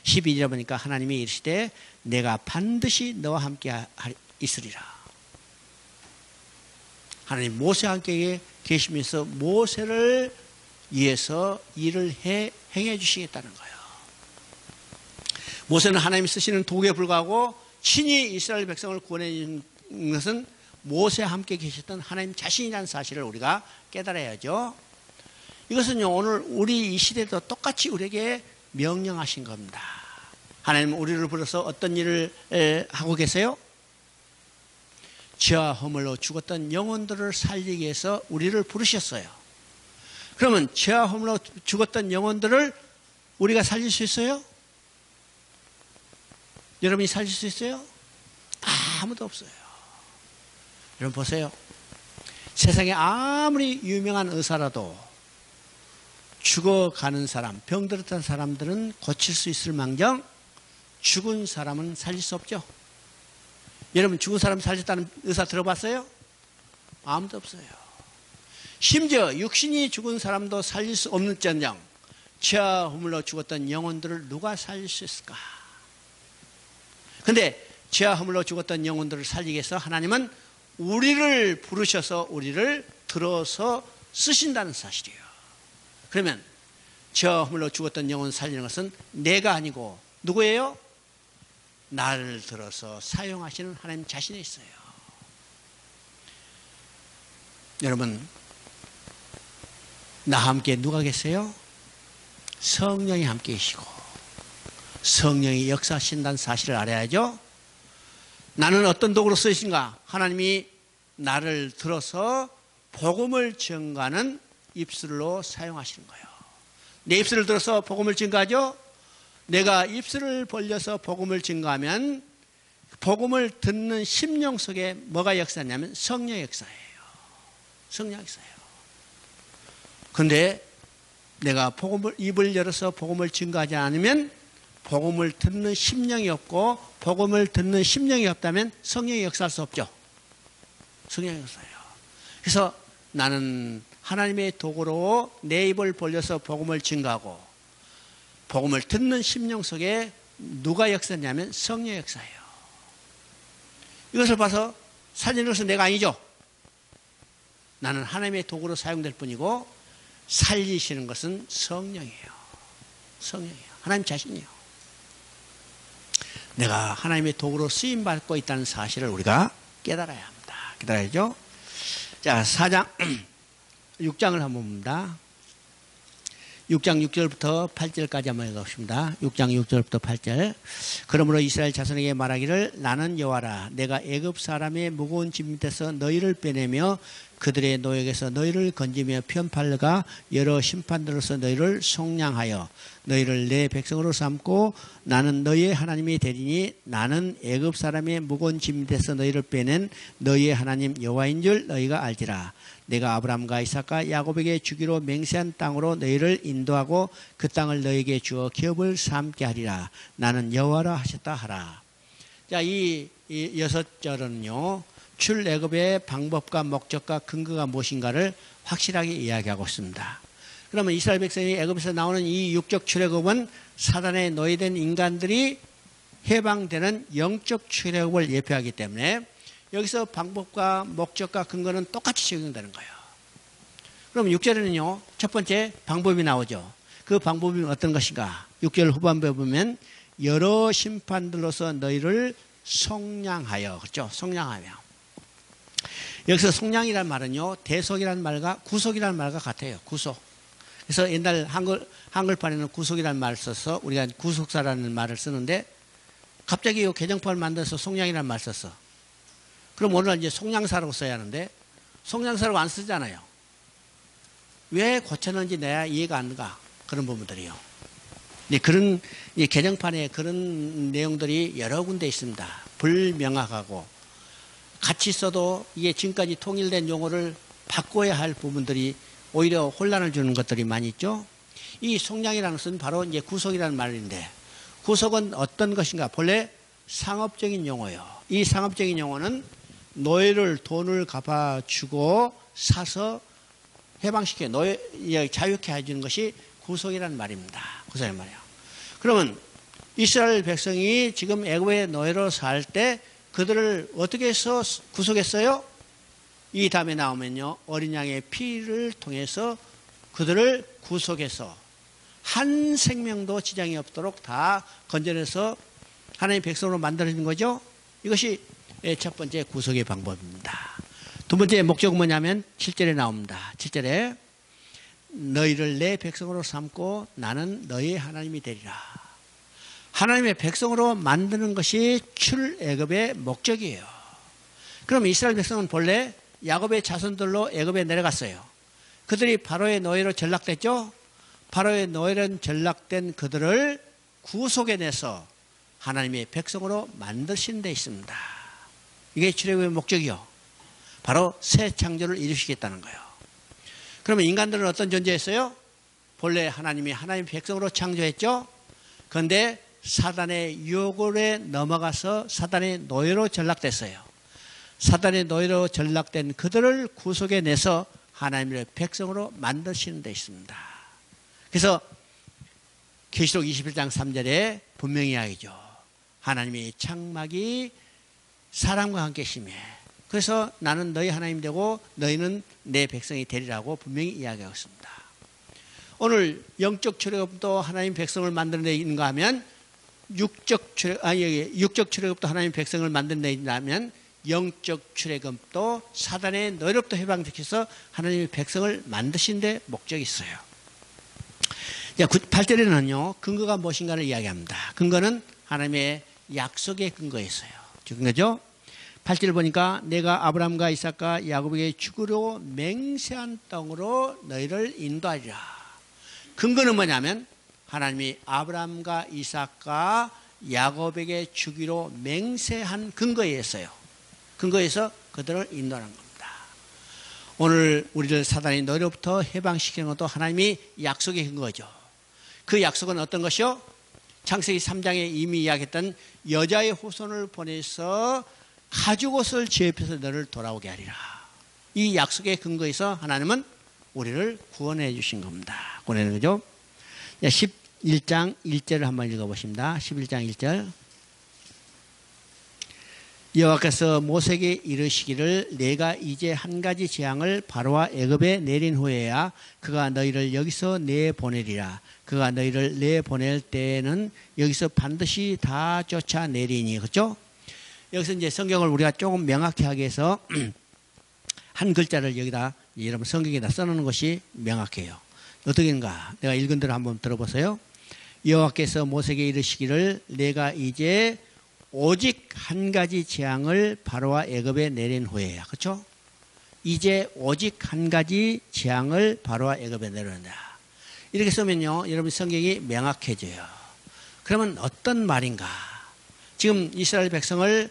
12절에 보니까 하나님이 이르시되 내가 반드시 너와 함께 있으리라. 하나님 모세와 함께 계시면서 모세를 위해서 일을 행해 주시겠다는 거예요. 모세는 하나님이 쓰시는 도구에 불과하고 친히 이스라엘 백성을 구원해 준 것은 모세와 함께 계셨던 하나님 자신이라는 사실을 우리가 깨달아야죠. 이것은요, 오늘 우리 이 시대도 똑같이 우리에게 명령하신 겁니다. 하나님은 우리를 불러서 어떤 일을 하고 계세요? 죄와 허물로 죽었던 영혼들을 살리기 위해서 우리를 부르셨어요. 그러면 죄와 허물로 죽었던 영혼들을 우리가 살릴 수 있어요? 여러분이 살릴 수 있어요? 아무도 없어요. 여러분 보세요. 세상에 아무리 유명한 의사라도 죽어가는 사람, 병들었던 사람들은 고칠 수 있을 망정 죽은 사람은 살릴 수 없죠. 여러분 죽은 사람 살렸다는 의사 들어봤어요? 아무도 없어요. 심지어 육신이 죽은 사람도 살릴 수 없는지언정 죄와 허물로 죽었던 영혼들을 누가 살릴 수 있을까? 근데 죄와 허물로 죽었던 영혼들을 살리기 위해서 하나님은 우리를 부르셔서 우리를 들어서 쓰신다는 사실이에요. 그러면 죄와 허물로 죽었던 영혼을 살리는 것은 내가 아니고 누구예요? 나를 들어서 사용하시는 하나님 자신에 있어요. 여러분, 나와 함께 누가 계세요? 성령이 함께 계시고 성령이 역사하신다는 사실을 알아야죠. 나는 어떤 도구로 쓰신가? 하나님이 나를 들어서 복음을 전가하는 입술로 사용하시는 거예요. 내 입술을 들어서 복음을 전가하죠. 내가 입술을 벌려서 복음을 전가하면 복음을 듣는 심령 속에 뭐가 역사냐면 성령의 역사예요. 성령 역사예요. 그런데 내가 입을 열어서 복음을 전가하지 않으면 복음을 듣는 심령이 없고 복음을 듣는 심령이 없다면 성령이 역사할 수 없죠. 성령이 역사예요. 그래서 나는 하나님의 도구로 내 입을 벌려서 복음을 전가하고 복음을 듣는 심령 속에 누가 역사냐면 성령의 역사예요. 이것을 봐서 살리는 것은 내가 아니죠. 나는 하나님의 도구로 사용될 뿐이고 살리시는 것은 성령이에요. 성령이에요. 하나님 자신이에요. 내가 하나님의 도구로 쓰임받고 있다는 사실을 우리가 깨달아야 합니다. 깨달아야죠. 자, 4장 6장을 한번 봅니다. 6장 6절부터 8절까지 한번 읽어봅시다. 6장 6절부터 8절. 그러므로 이스라엘 자손에게 말하기를 나는 여호와라. 내가 애굽 사람의 무거운 짐 밑에서 너희를 빼내며 그들의 노역에서 너희를 건지며 편팔가 여러 심판들로서 너희를 속량하여 너희를 내 백성으로 삼고 나는 너희의 하나님이 되리니 나는 애굽 사람의 무거운 짐 밑에서 너희를 빼낸 너희의 하나님 여호와인 줄 너희가 알지라. 내가 아브라함과 이삭과 야곱에게 주기로 맹세한 땅으로 너희를 인도하고 그 땅을 너희에게 주어 기업을 삼게 하리라. 나는 여호와라 하셨다 하라. 자, 이 6절은요. 출애굽의 방법과 목적과 근거가 무엇인가를 확실하게 이야기하고 있습니다. 그러면 이스라엘 백성이 애굽에서 나오는 이 육적 출애굽은 사단에 노예된 인간들이 해방되는 영적 출애굽을 예표하기 때문에 여기서 방법과 목적과 근거는 똑같이 적용되는 거예요. 그럼 6절에는요, 첫 번째 방법이 나오죠. 그 방법이 어떤 것인가? 6절 후반부에 보면 여러 심판들로서 너희를 속량하여, 그렇죠? 속량하며. 여기서 속량이란 말은요, 대속이란 말과 구속이란 말과 같아요. 구속. 그래서 옛날 한글판에는 구속이란 말을 써서 우리가 구속사라는 말을 쓰는데 갑자기 이 개정판을 만들어서 속량이란 말을 썼어. 그럼 오늘 이제 속량사라고 써야 하는데 속량사라고 안 쓰잖아요. 왜 고쳤는지 내가 이해가 안 가. 그런 부분들이요. 그런 개정판에 그런 내용들이 여러 군데 있습니다. 불명확하고 같이 써도 이게 지금까지 통일된 용어를 바꿔야 할 부분들이 오히려 혼란을 주는 것들이 많이 있죠. 이 속량이라는 것은 바로 이제 구속이라는 말인데 구속은 어떤 것인가? 본래 상업적인 용어예요. 이 상업적인 용어는 노예를 돈을 갚아주고 사서 해방시켜 자유케 해주는 것이 구속이라는 말입니다. 구속이란 말이에요. 그러면 이스라엘 백성이 지금 애굽의 노예로 살 때 그들을 어떻게 해서 구속했어요? 이 다음에 나오면요, 어린 양의 피를 통해서 그들을 구속해서 한 생명도 지장이 없도록 다 건져내서 하나님의 백성으로 만들어진 거죠. 이것이 첫 번째 구속의 방법입니다. 두 번째 목적은 뭐냐면 7절에 나옵니다. 7절에 너희를 내 백성으로 삼고 나는 너희 하나님이 되리라. 하나님의 백성으로 만드는 것이 출애굽의 목적이에요. 그럼 이스라엘 백성은 본래 야곱의 자손들로 애굽에 내려갔어요. 그들이 바로의 노예로 전락됐죠. 바로의 노예로 전락된 그들을 구속해내서 하나님의 백성으로 만드신 데 있습니다. 이게 출애굽의 목적이요. 바로 새 창조를 이루시겠다는 거예요. 그러면 인간들은 어떤 존재였어요? 본래 하나님이 하나님의 백성으로 창조했죠. 그런데 사단의 유혹에 넘어가서 사단의 노예로 전락됐어요. 사단의 노예로 전락된 그들을 구속해내서 하나님의 백성으로 만드시는 데 있습니다. 그래서 계시록 21장 3절에 분명히 이야기죠. 하나님의 창막이 사람과 함께 심해. 그래서 나는 너희 하나님 되고 너희는 내 백성이 되리라고 분명히 이야기하고 있습니다. 오늘 영적 출애굽도 하나님 백성을 만드는 데 있는가 하면 육적 출애굽도 하나님 백성을 만드는 데 있다면 영적 출애굽도 사단의 노예로부터 해방시켜서 하나님의 백성을 만드신 데 목적이 있어요. 8절에는요, 근거가 무엇인가를 이야기합니다. 근거는 하나님의 약속의 근거에 있어요. 근거죠? 8절을 보니까 내가 아브라함과 이삭과 야곱에게 주기로 맹세한 땅으로 너희를 인도하리라. 근거는 뭐냐면 하나님이 아브라함과 이삭과 야곱에게 주기로 맹세한 근거에 있어요. 근거에서 그들을 인도하는 겁니다. 오늘 우리를 사단의 노예로부터 해방시키는 것도 하나님이 약속의 근거죠. 그 약속은 어떤 것이요? 창세기 3장에 이미 이야기했던 여자의 후손을 보내서 가죽옷을 제입해서 너를 돌아오게 하리라. 이 약속의 근거에서 하나님은 우리를 구원해 주신 겁니다. 구원하는 거죠. 11장 1절을 한번 읽어보십니다. 11장 1절. 여호와께서 모세에게 이르시기를 내가 이제 한 가지 재앙을 바로와 애굽에 내린 후에야 그가 너희를 여기서 내보내리라. 그가 너희를 내보낼 때에는 여기서 반드시 다 쫓아내리니. 그렇죠? 여기서 이제 성경을 우리가 조금 명확히 하기 위해서 한 글자를 여기다 여러분 성경에다 써놓는 것이 명확해요. 어떻게인가? 내가 읽은 대로 한번 들어보세요. 여호와께서 모세에게 이르시기를 내가 이제 오직 한 가지 재앙을 바로와 애굽에 내린 후에야. 그렇죠? 이제 오직 한 가지 재앙을 바로와 애굽에 내린다. 이렇게 쓰면요, 여러분 성경이 명확해져요. 그러면 어떤 말인가? 지금 이스라엘 백성을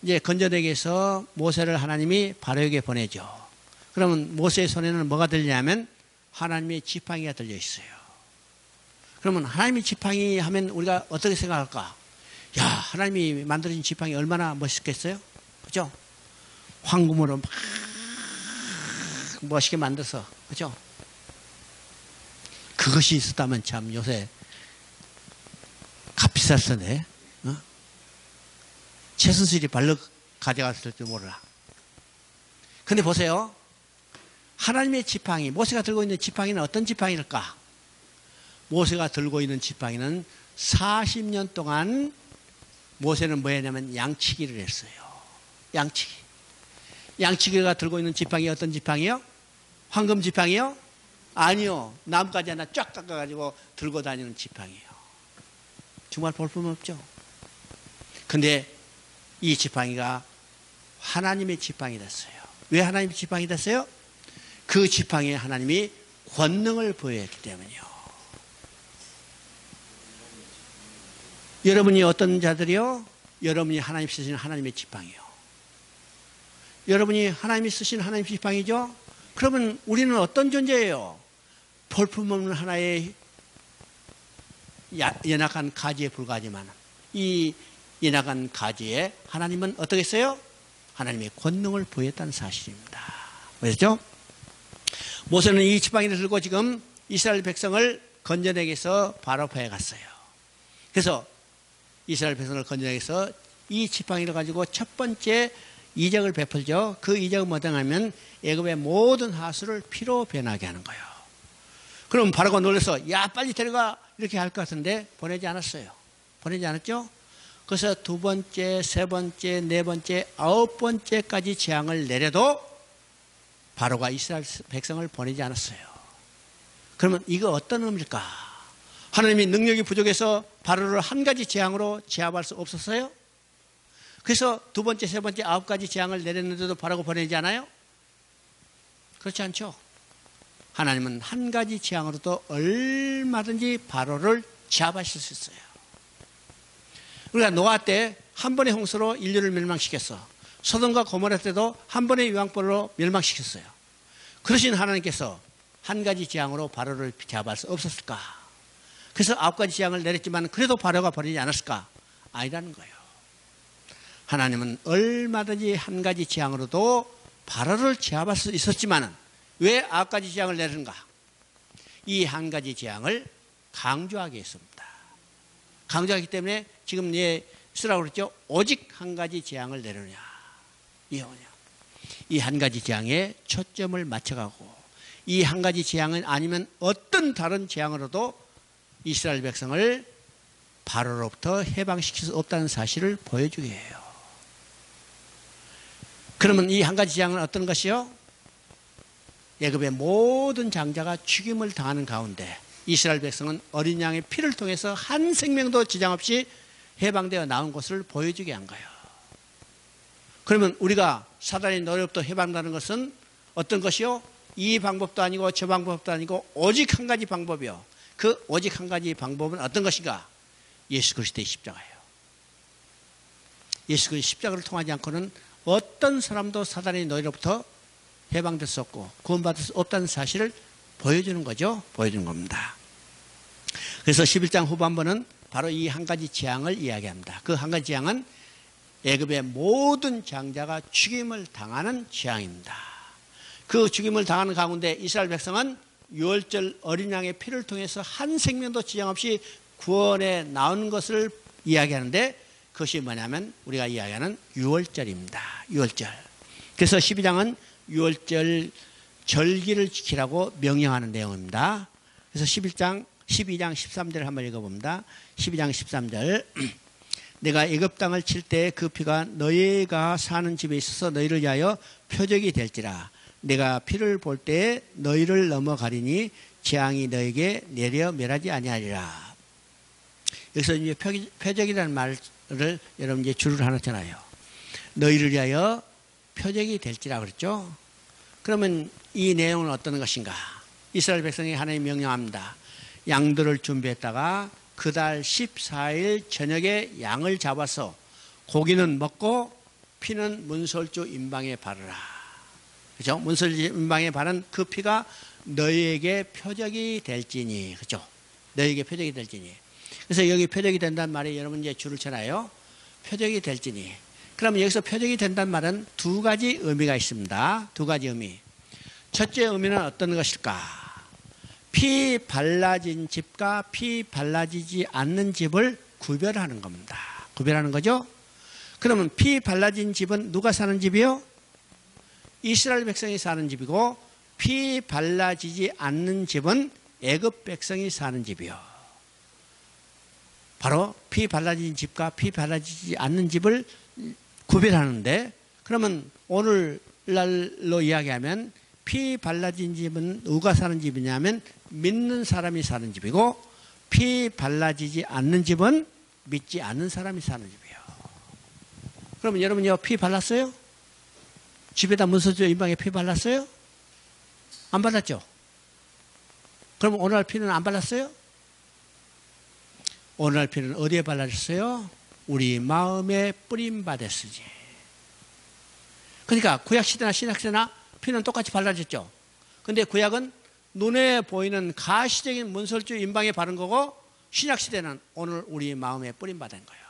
이제 건져내기 위해서 모세를 하나님이 바로에게 보내죠. 그러면 모세의 손에는 뭐가 들리냐면 하나님의 지팡이가 들려 있어요. 그러면 하나님의 지팡이 하면 우리가 어떻게 생각할까? 야, 하나님이 만들어진 지팡이 얼마나 멋있겠어요? 그죠? 황금으로 막 멋있게 만들어서, 그죠? 그것이 있었다면 참 요새 값비쌀 텐데, 최순실이 발로 가져갔을 줄 몰라. 근데 보세요. 하나님의 지팡이, 모세가 들고 있는 지팡이는 어떤 지팡이일까? 모세가 들고 있는 지팡이는 40년 동안 모세는 뭐 했냐면 양치기를 했어요. 양치기. 양치기가 들고 있는 지팡이 어떤 지팡이요? 황금 지팡이요? 아니요. 나뭇가지 하나 쫙 깎아가지고 들고 다니는 지팡이요. 정말 볼품없죠. 근데 이 지팡이가 하나님의 지팡이 됐어요. 왜 하나님의 지팡이 됐어요? 그 지팡이에 하나님이 권능을 보여했기 때문이요. 여러분이 어떤 자들이요? 여러분이 하나님 쓰시는 하나님의 지팡이요. 여러분이 하나님이 쓰시는 하나님의 지팡이죠? 그러면 우리는 어떤 존재예요? 볼품없는 하나의 연약한 가지에 불과하지만 이 연약한 가지에 하나님은 어떻게 했어요? 하나님의 권능을 보였다는 사실입니다. 그렇죠? 모세는 이 지팡이를 들고 지금 이스라엘 백성을 건져내기 위해서 바로 앞에 갔어요. 그래서 이스라엘 백성을 건져내기 위해서 이 지팡이를 가지고 첫 번째 이적을 베풀죠. 그 이적은 뭐냐면 애굽의 모든 하수를 피로 변하게 하는 거예요. 그럼 바로가 놀라서 야 빨리 데려가 이렇게 할 것 같은데 보내지 않았어요. 보내지 않았죠? 그래서 두 번째, 세 번째, 네 번째, 아홉 번째까지 재앙을 내려도 바로가 이스라엘 백성을 보내지 않았어요. 그러면 이거 어떤 의미일까? 하나님이 능력이 부족해서 바로를 한 가지 재앙으로 제압할 수 없었어요? 그래서 두 번째, 세 번째, 아홉 가지 재앙을 내렸는데도 바로가 보내지 않아요? 그렇지 않죠? 하나님은 한 가지 재앙으로도 얼마든지 바로를 제압하실 수 있어요. 우리가 노아 때 한 번의 홍수로 인류를 멸망시켰어. 소돔과 고모라 때도 한 번의 유황불로 멸망시켰어요. 그러신 하나님께서 한 가지 재앙으로 바로를 제압할 수 없었을까? 그래서 아홉 가지 재앙을 내렸지만 그래도 바로가 버리지 않았을까? 아니라는 거예요. 하나님은 얼마든지 한 가지 재앙으로도 바로를 제압할 수 있었지만 왜 아홉 가지 재앙을 내렸는가? 이 한 가지 재앙을 강조하기 위해서입니다. 강조하기 때문에 지금 쓰라고 그랬죠. 오직 한 가지 재앙을 내려냐. 이 한 가지 재앙에 초점을 맞춰가고 이 한 가지 재앙은 아니면 어떤 다른 재앙으로도 이스라엘 백성을 바로로부터 해방시킬 수 없다는 사실을 보여주게 해요. 그러면 이 한 가지 재앙은 어떤 것이요? 애굽의 모든 장자가 죽임을 당하는 가운데 이스라엘 백성은 어린 양의 피를 통해서 한 생명도 지장 없이 해방되어 나온 것을 보여주게 한 거예요. 그러면 우리가 사단의 노력부터 해방되는 것은 어떤 것이요? 이 방법도 아니고 저 방법도 아니고 오직 한 가지 방법이요. 그 오직 한 가지 방법은 어떤 것인가? 예수 그리스도의 십자가예요. 예수 그리스도의 십자가를 통하지 않고는 어떤 사람도 사단의 노예로부터 해방될 수 없고 구원받을 수 없다는 사실을 보여주는 거죠. 보여주는 겁니다. 그래서 11장 후반부는 바로 이 한 가지 재앙을 이야기합니다. 그 한 가지 재앙은 애굽의 모든 장자가 죽임을 당하는 재앙입니다. 그 죽임을 당하는 가운데 이스라엘 백성은 유월절 어린 양의 피를 통해서 한 생명도 지장 없이 구원에 나오는 것을 이야기하는데 그것이 뭐냐면 우리가 이야기하는 유월절입니다. 유월절. 그래서 12장은 유월절 절기를 지키라고 명령하는 내용입니다. 그래서 12장 13절을 한번 읽어봅니다. 12장 13절 내가 애굽 땅을 칠 때 그 피가 너희가 사는 집에 있어서 너희를 위하여 표적이 될지라 내가 피를 볼 때 너희를 넘어가리니 재앙이 너에게 내려 멸하지 아니하리라. 여기서 이제 표적이라는 말을 여러분 이제 줄을 하나 쳐놔요. 너희를 위하여 표적이 될지라 그랬죠. 그러면 이 내용은 어떤 것인가? 이스라엘 백성이 하나님 명령합니다. 양들을 준비했다가 그달 14일 저녁에 양을 잡아서 고기는 먹고 피는 문설주 임방에 바르라. 그죠? 문설주 임방에 바른 그 피가 너희에게 표적이 될지니. 그죠? 너희에게 표적이 될지니. 그래서 여기 표적이 된다는 말에 여러분 이제 줄을 쳐놔요. 표적이 될지니. 그러면 여기서 표적이 된다는 말은 두 가지 의미가 있습니다. 두 가지 의미. 첫째 의미는 어떤 것일까? 피 발라진 집과 피 발라지지 않는 집을 구별하는 겁니다. 구별하는 거죠. 그러면 피 발라진 집은 누가 사는 집이요? 이스라엘 백성이 사는 집이고, 피 발라지지 않는 집은 애굽 백성이 사는 집이요. 바로 피 발라진 집과 피 발라지지 않는 집을 구별하는데, 그러면 오늘날로 이야기하면 피 발라진 집은 누가 사는 집이냐면 믿는 사람이 사는 집이고, 피 발라지지 않는 집은 믿지 않는 사람이 사는 집이에요. 그러면 여러분요, 피 발랐어요? 집에다 문서주 인방에 피 발랐어요? 안 발랐죠? 그럼 오늘날 피는 안 발랐어요? 오늘날 피는 어디에 발라졌어요? 우리 마음에 뿌림받았으지. 그러니까 구약시대나 신약시대나 피는 똑같이 발라졌죠. 근데 구약은 눈에 보이는 가시적인 문설주 인방에 바른 거고, 신약시대는 오늘 우리 마음에 뿌림받은 거예요.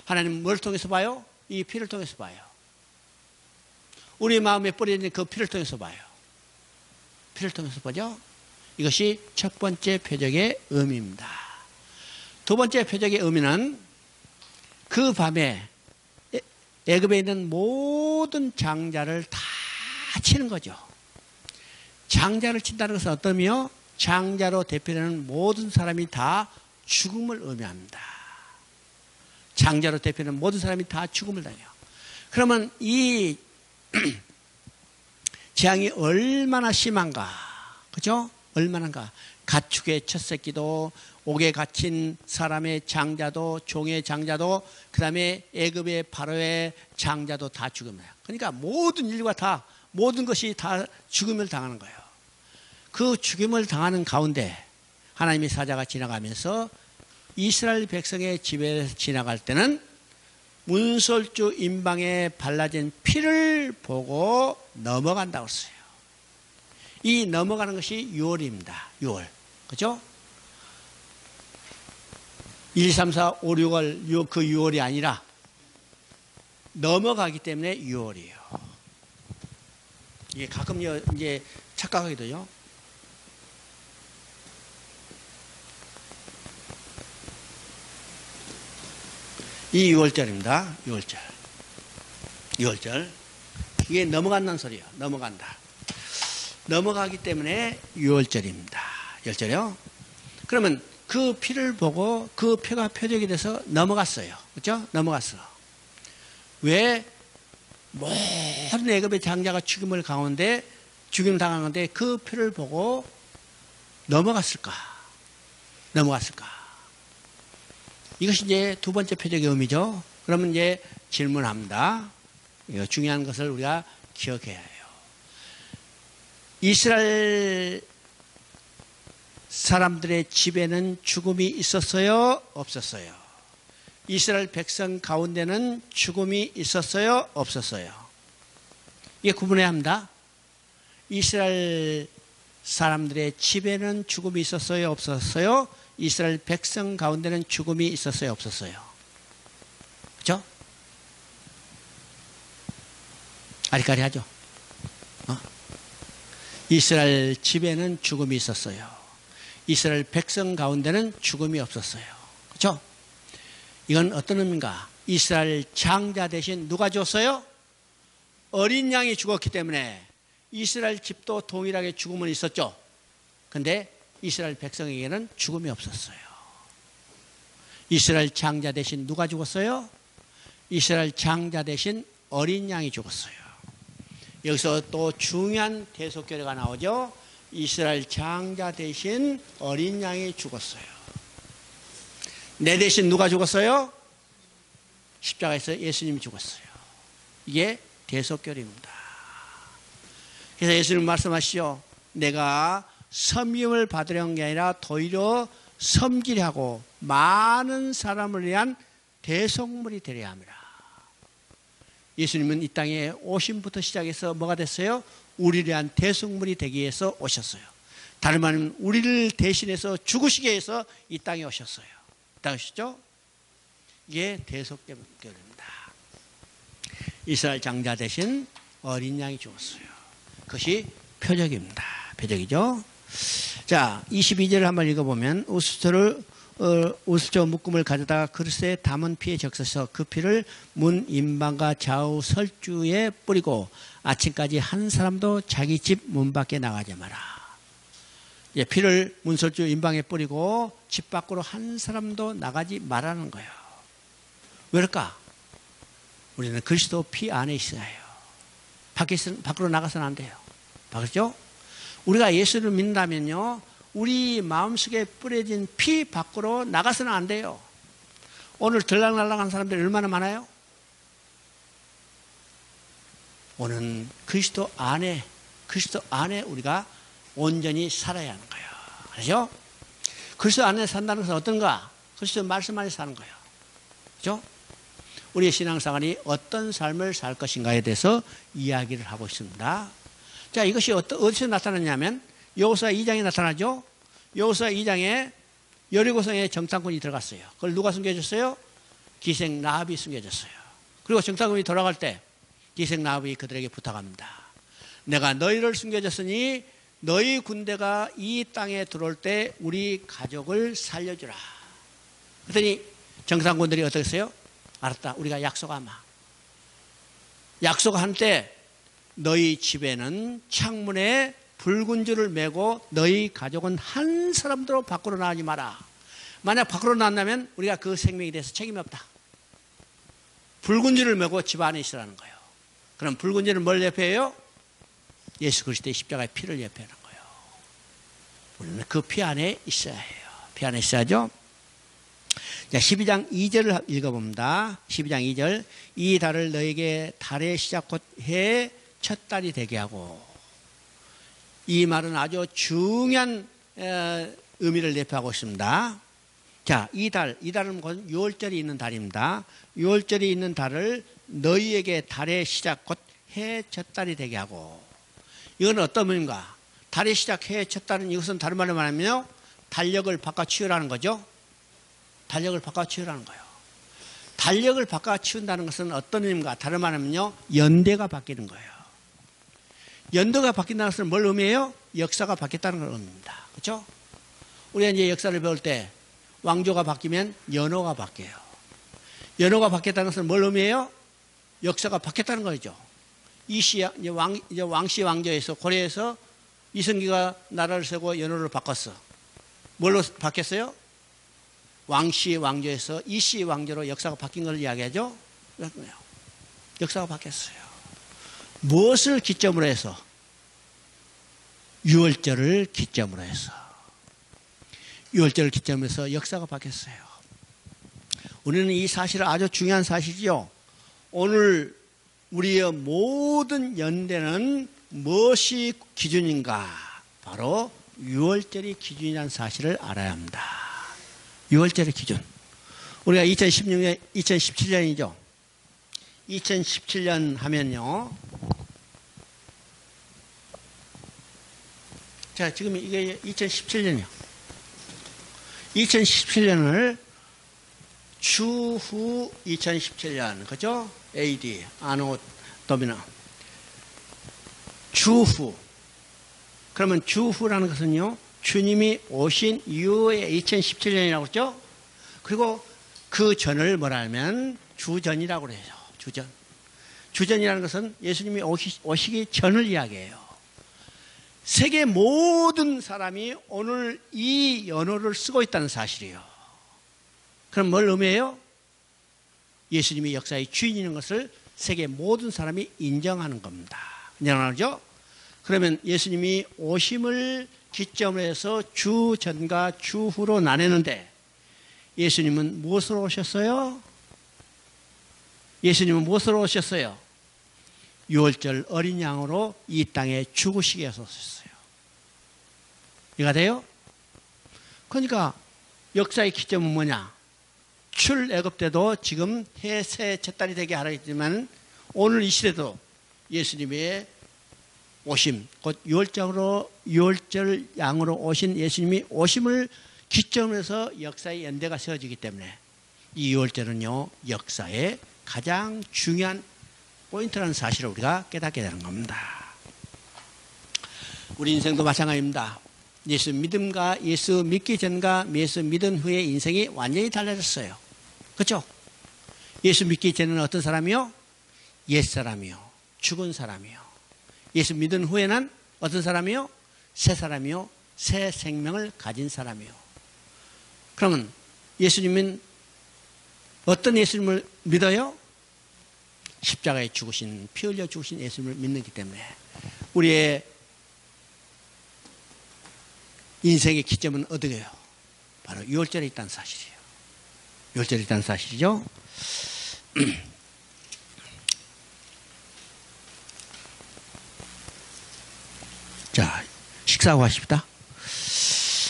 하나님 뭘 통해서 봐요? 이 피를 통해서 봐요. 우리 마음에 뿌려진 그 피를 통해서 봐요. 피를 통해서 보죠. 이것이 첫 번째 표적의 의미입니다. 두 번째 표적의 의미는 그 밤에 애굽에 있는 모든 장자를 다 치는 거죠. 장자를 친다는 것은 어떤 의미요? 장자로 대표되는 모든 사람이 다 죽음을 의미합니다. 장자로 대표되는 모든 사람이 다 죽음을 당해요. 그러면 이 재앙이 얼마나 심한가, 그죠? 얼마나인가. 가축의 첫 새끼도, 옥에 갇힌 사람의 장자도, 종의 장자도, 그 다음에 애굽의 바로의 장자도 다 죽음을 해요. 그러니까 모든 인류가 다, 모든 것이 다 죽음을 당하는 거예요. 그 죽임을 당하는 가운데 하나님의 사자가 지나가면서 이스라엘 백성의 집에 지나갈 때는 문설주 인방에 발라진 피를 보고 넘어간다고 했어요. 이 넘어가는 것이 유월입니다. 유월. 그죠? 1, 2, 3, 4, 5, 6월 그 유월이 아니라 넘어가기 때문에 유월이에요. 이게 가끔 이제 착각하기도요. 이 6월절입니다. 6월절. 6월절. 이게 넘어간다는 소리예요. 넘어간다. 넘어가기 때문에 6월절입니다. 6월절이요. 그러면 그 피를 보고 그 표가 표적이 돼서 넘어갔어요. 그렇죠? 넘어갔어. 왜 모든 애굽의 장자가 죽임을 당하는데 그 표를 보고 넘어갔을까? 넘어갔을까? 이것이 이제 두 번째 표적의 의미죠. 그러면 이제 질문합니다. 이거 중요한 것을 우리가 기억해야 해요. 이스라엘 사람들의 집에는 죽음이 있었어요? 없었어요? 이스라엘 백성 가운데는 죽음이 있었어요? 없었어요? 이게 구분해야 합니다. 이스라엘 사람들의 집에는 죽음이 있었어요? 없었어요? 이스라엘 백성 가운데는 죽음이 있었어요? 없었어요? 그렇죠? 아리까리하죠? 이스라엘 집에는 죽음이 있었어요. 이스라엘 백성 가운데는 죽음이 없었어요. 그렇죠? 이건 어떤 의미인가? 이스라엘 장자 대신 누가 죽었어요? 어린 양이 죽었기 때문에 이스라엘 집도 동일하게 죽음은 있었죠. 근데 이스라엘 백성에게는 죽음이 없었어요. 이스라엘 장자 대신 누가 죽었어요? 이스라엘 장자 대신 어린 양이 죽었어요. 여기서 또 중요한 대속결례가 나오죠. 이스라엘 장자 대신 어린 양이 죽었어요. 내 대신 누가 죽었어요? 십자가에서 예수님이 죽었어요. 이게 대속결례입니다. 그래서 예수님 말씀하시죠. 내가 섬김을 받으려는 게 아니라 도리어 섬기려 하고 많은 사람을 위한 대속물이 되려 합니다. 예수님은 이 땅에 오심부터 시작해서 뭐가 됐어요? 우리를 위한 대속물이 되기 위해서 오셨어요. 다른 말은 우리를 대신해서 죽으시기 위해서 이 땅에 오셨어요. 이 땅에 오셨죠? 이게 대속결례입니다. 이스라엘 장자 대신 어린 양이 죽었어요. 그것이 표적입니다. 표적이죠. 자, 22절을 한번 읽어보면 우스조 묶음을 가져다가 그릇에 담은 피에 적셔서 그 피를 문 임방과 좌우 설주에 뿌리고 아침까지 한 사람도 자기 집 문 밖에 나가지 마라. 예, 피를 문설주 임방에 뿌리고 집 밖으로 한 사람도 나가지 말라는 거예요. 왜일까? 우리는 그리스도 피 안에 있어야 해요. 밖으로 나가서는 안 돼요. 그렇죠? 우리가 예수를 믿는다면요, 우리 마음속에 뿌려진 피 밖으로 나가서는 안 돼요. 오늘 들락날락한 사람들이 얼마나 많아요? 오늘은 그리스도 안에 우리가 온전히 살아야 하는 거예요. 그렇죠? 그리스도 안에 산다는 것은 어떤가? 그리스도 말씀 안에 사는 거예요. 그렇죠? 우리의 신앙생활이 어떤 삶을 살 것인가에 대해서 이야기를 하고 있습니다. 자, 이것이 어디서 나타났냐면 여호수아 2장에 나타나죠. 여호수아 2장에 여리고성에 정탐꾼이 들어갔어요. 그걸 누가 숨겨줬어요? 기생 라합이 숨겨줬어요. 그리고 정탐꾼이 돌아갈 때 기생 라합이 그들에게 부탁합니다. 내가 너희를 숨겨줬으니 너희 군대가 이 땅에 들어올 때 우리 가족을 살려주라. 그랬더니 정탐꾼들이 어떻게 했어요? 알았다, 우리가 약속하마. 약속한 때 너희 집에는 창문에 붉은 줄을 매고 너희 가족은 한 사람도 밖으로 나가지 마라. 만약 밖으로 나간다면 우리가 그 생명에 대해서 책임이 없다. 붉은 줄을 매고 집 안에 있으라는 거예요. 그럼 붉은 줄은 뭘 예표해요? 예수 그리스도의 십자가의 피를 예표하는 거예요. 우리는 그 피 안에 있어야 해요. 피 안에 있어야죠. 자, 12장 2절을 읽어봅니다. 12장 2절. 이 달을 너에게 달의 시작 곧 해의 첫 달이 되게 하고. 이 말은 아주 중요한 의미를 내포하고 있습니다. 자, 이 달은 6월절이 있는 달입니다. 6월절이 있는 달을 너희에게 달의 시작 곧 해의 첫 달이 되게 하고. 이건 어떤 의미인가? 달의 시작 해의 첫 달은 이것은 다른 말로 말하면 달력을 바꿔치우라는 거죠. 달력을 바꿔치우라는 거예요. 달력을 바꿔치운다는 것은 어떤 의미인가? 다른 말하면요, 연대가 바뀌는 거예요. 연도가 바뀐다는 것은 뭘 의미해요? 역사가 바뀌었다는 걸 의미합니다. 그렇죠? 우리가 이제 역사를 배울 때 왕조가 바뀌면 연호가 바뀌어요. 연호가 바뀌었다는 것은 뭘 의미해요? 역사가 바뀌었다는 거죠. 왕씨 왕조에서 고려에서 이성기가 나라를 세고 연호를 바꿨어. 뭘로 바뀌었어요? 왕씨 왕조에서 이씨 왕조로 역사가 바뀐 걸 이야기하죠. 역사가 바뀌었어요. 무엇을 기점으로 해서? 6월절을 기점으로 해서. 6월절을 기점으로 해서 역사가 바뀌었어요. 우리는 이 사실은 아주 중요한 사실이죠. 오늘 우리의 모든 연대는 무엇이 기준인가? 바로 6월절이 기준이라는 사실을 알아야 합니다. 6월절의 기준. 우리가 2017년이죠. 2017년 하면요. 자, 지금 이게 2017년이요. 2017년을 주후 2017년, 그죠? AD, 아노 도미나. 주후. 그러면 주후라는 것은요, 주님이 오신 이후에 2017년이라고 그랬죠? 그리고 그 전을 뭐라 하면 주전이라고 그래요. 주전. 주전이라는 것은 예수님이 오시기 전을 이야기해요. 세계 모든 사람이 오늘 이 연호를 쓰고 있다는 사실이에요. 그럼 뭘 의미해요? 예수님이 역사의 주인인 것을 세계 모든 사람이 인정하는 겁니다. 인정하죠? 그러면 예수님이 오심을 기점으로 해서 주전과 주후로 나뉘는데 예수님은 무엇으로 오셨어요? 예수님은 무엇으로 오셨어요? 6월절 어린 양으로 이 땅에 죽으시기 위해서 오셨어요. 이해가 돼요? 그러니까 역사의 기점은 뭐냐? 출애굽 때도 지금 해새 첫 달이 되게 하라 했지만 오늘 이 시대도 예수님의 오심, 곧 6월절 양으로 오신 예수님이 오심을 기점으로 해서 역사의 연대가 세워지기 때문에 이 6월절은요, 역사의 가장 중요한 포인트라는 사실을 우리가 깨닫게 되는 겁니다. 우리 인생도 마찬가지입니다. 예수 믿음과 예수 믿기 전과 예수 믿은 후의 인생이 완전히 달라졌어요. 그렇죠? 예수 믿기 전에는 어떤 사람이요? 옛사람이요. 죽은 사람이요. 예수 믿은 후에는 어떤 사람이요? 새 사람이요. 새 생명을 가진 사람이요. 그러면 예수님은 어떤 예수님을 믿어요? 십자가에 죽으신, 피 흘려 죽으신 예수님을 믿는기 때문에 우리의 인생의 기점은 어디예요? 바로 유월절에 있다는 사실이에요. 유월절에 있다는 사실이죠. 자, 식사하고 하십시다.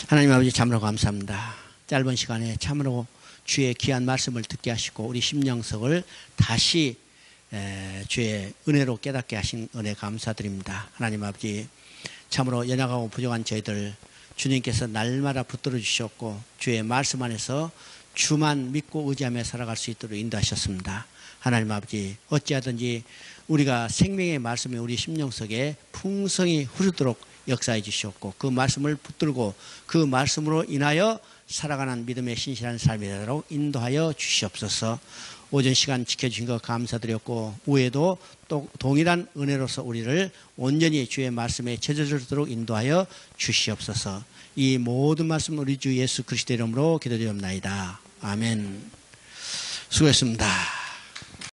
하나님 아버지 참으로 감사합니다. 짧은 시간에 참으로 주의 귀한 말씀을 듣게 하시고 우리 심령석을 다시 주의 은혜로 깨닫게 하신 은혜 감사드립니다. 하나님 아버지 참으로 연약하고 부족한 저희들 주님께서 날마다 붙들어 주셨고 주의 말씀 안에서 주만 믿고 의지하며 살아갈 수 있도록 인도하셨습니다. 하나님 아버지 어찌하든지 우리가 생명의 말씀이 우리 심령속에 풍성히 흐르도록 역사해 주셨고 그 말씀을 붙들고 그 말씀으로 인하여 살아가는 믿음의 신실한 삶이 되도록 인도하여 주시옵소서. 오전 시간 지켜주신 것 감사드렸고 후에도 또 동일한 은혜로서 우리를 온전히 주의 말씀에 젖어들도록 인도하여 주시옵소서. 이 모든 말씀 우리 주 예수 그리스도 이름으로 기도드리옵나이다. 아멘. 수고했습니다.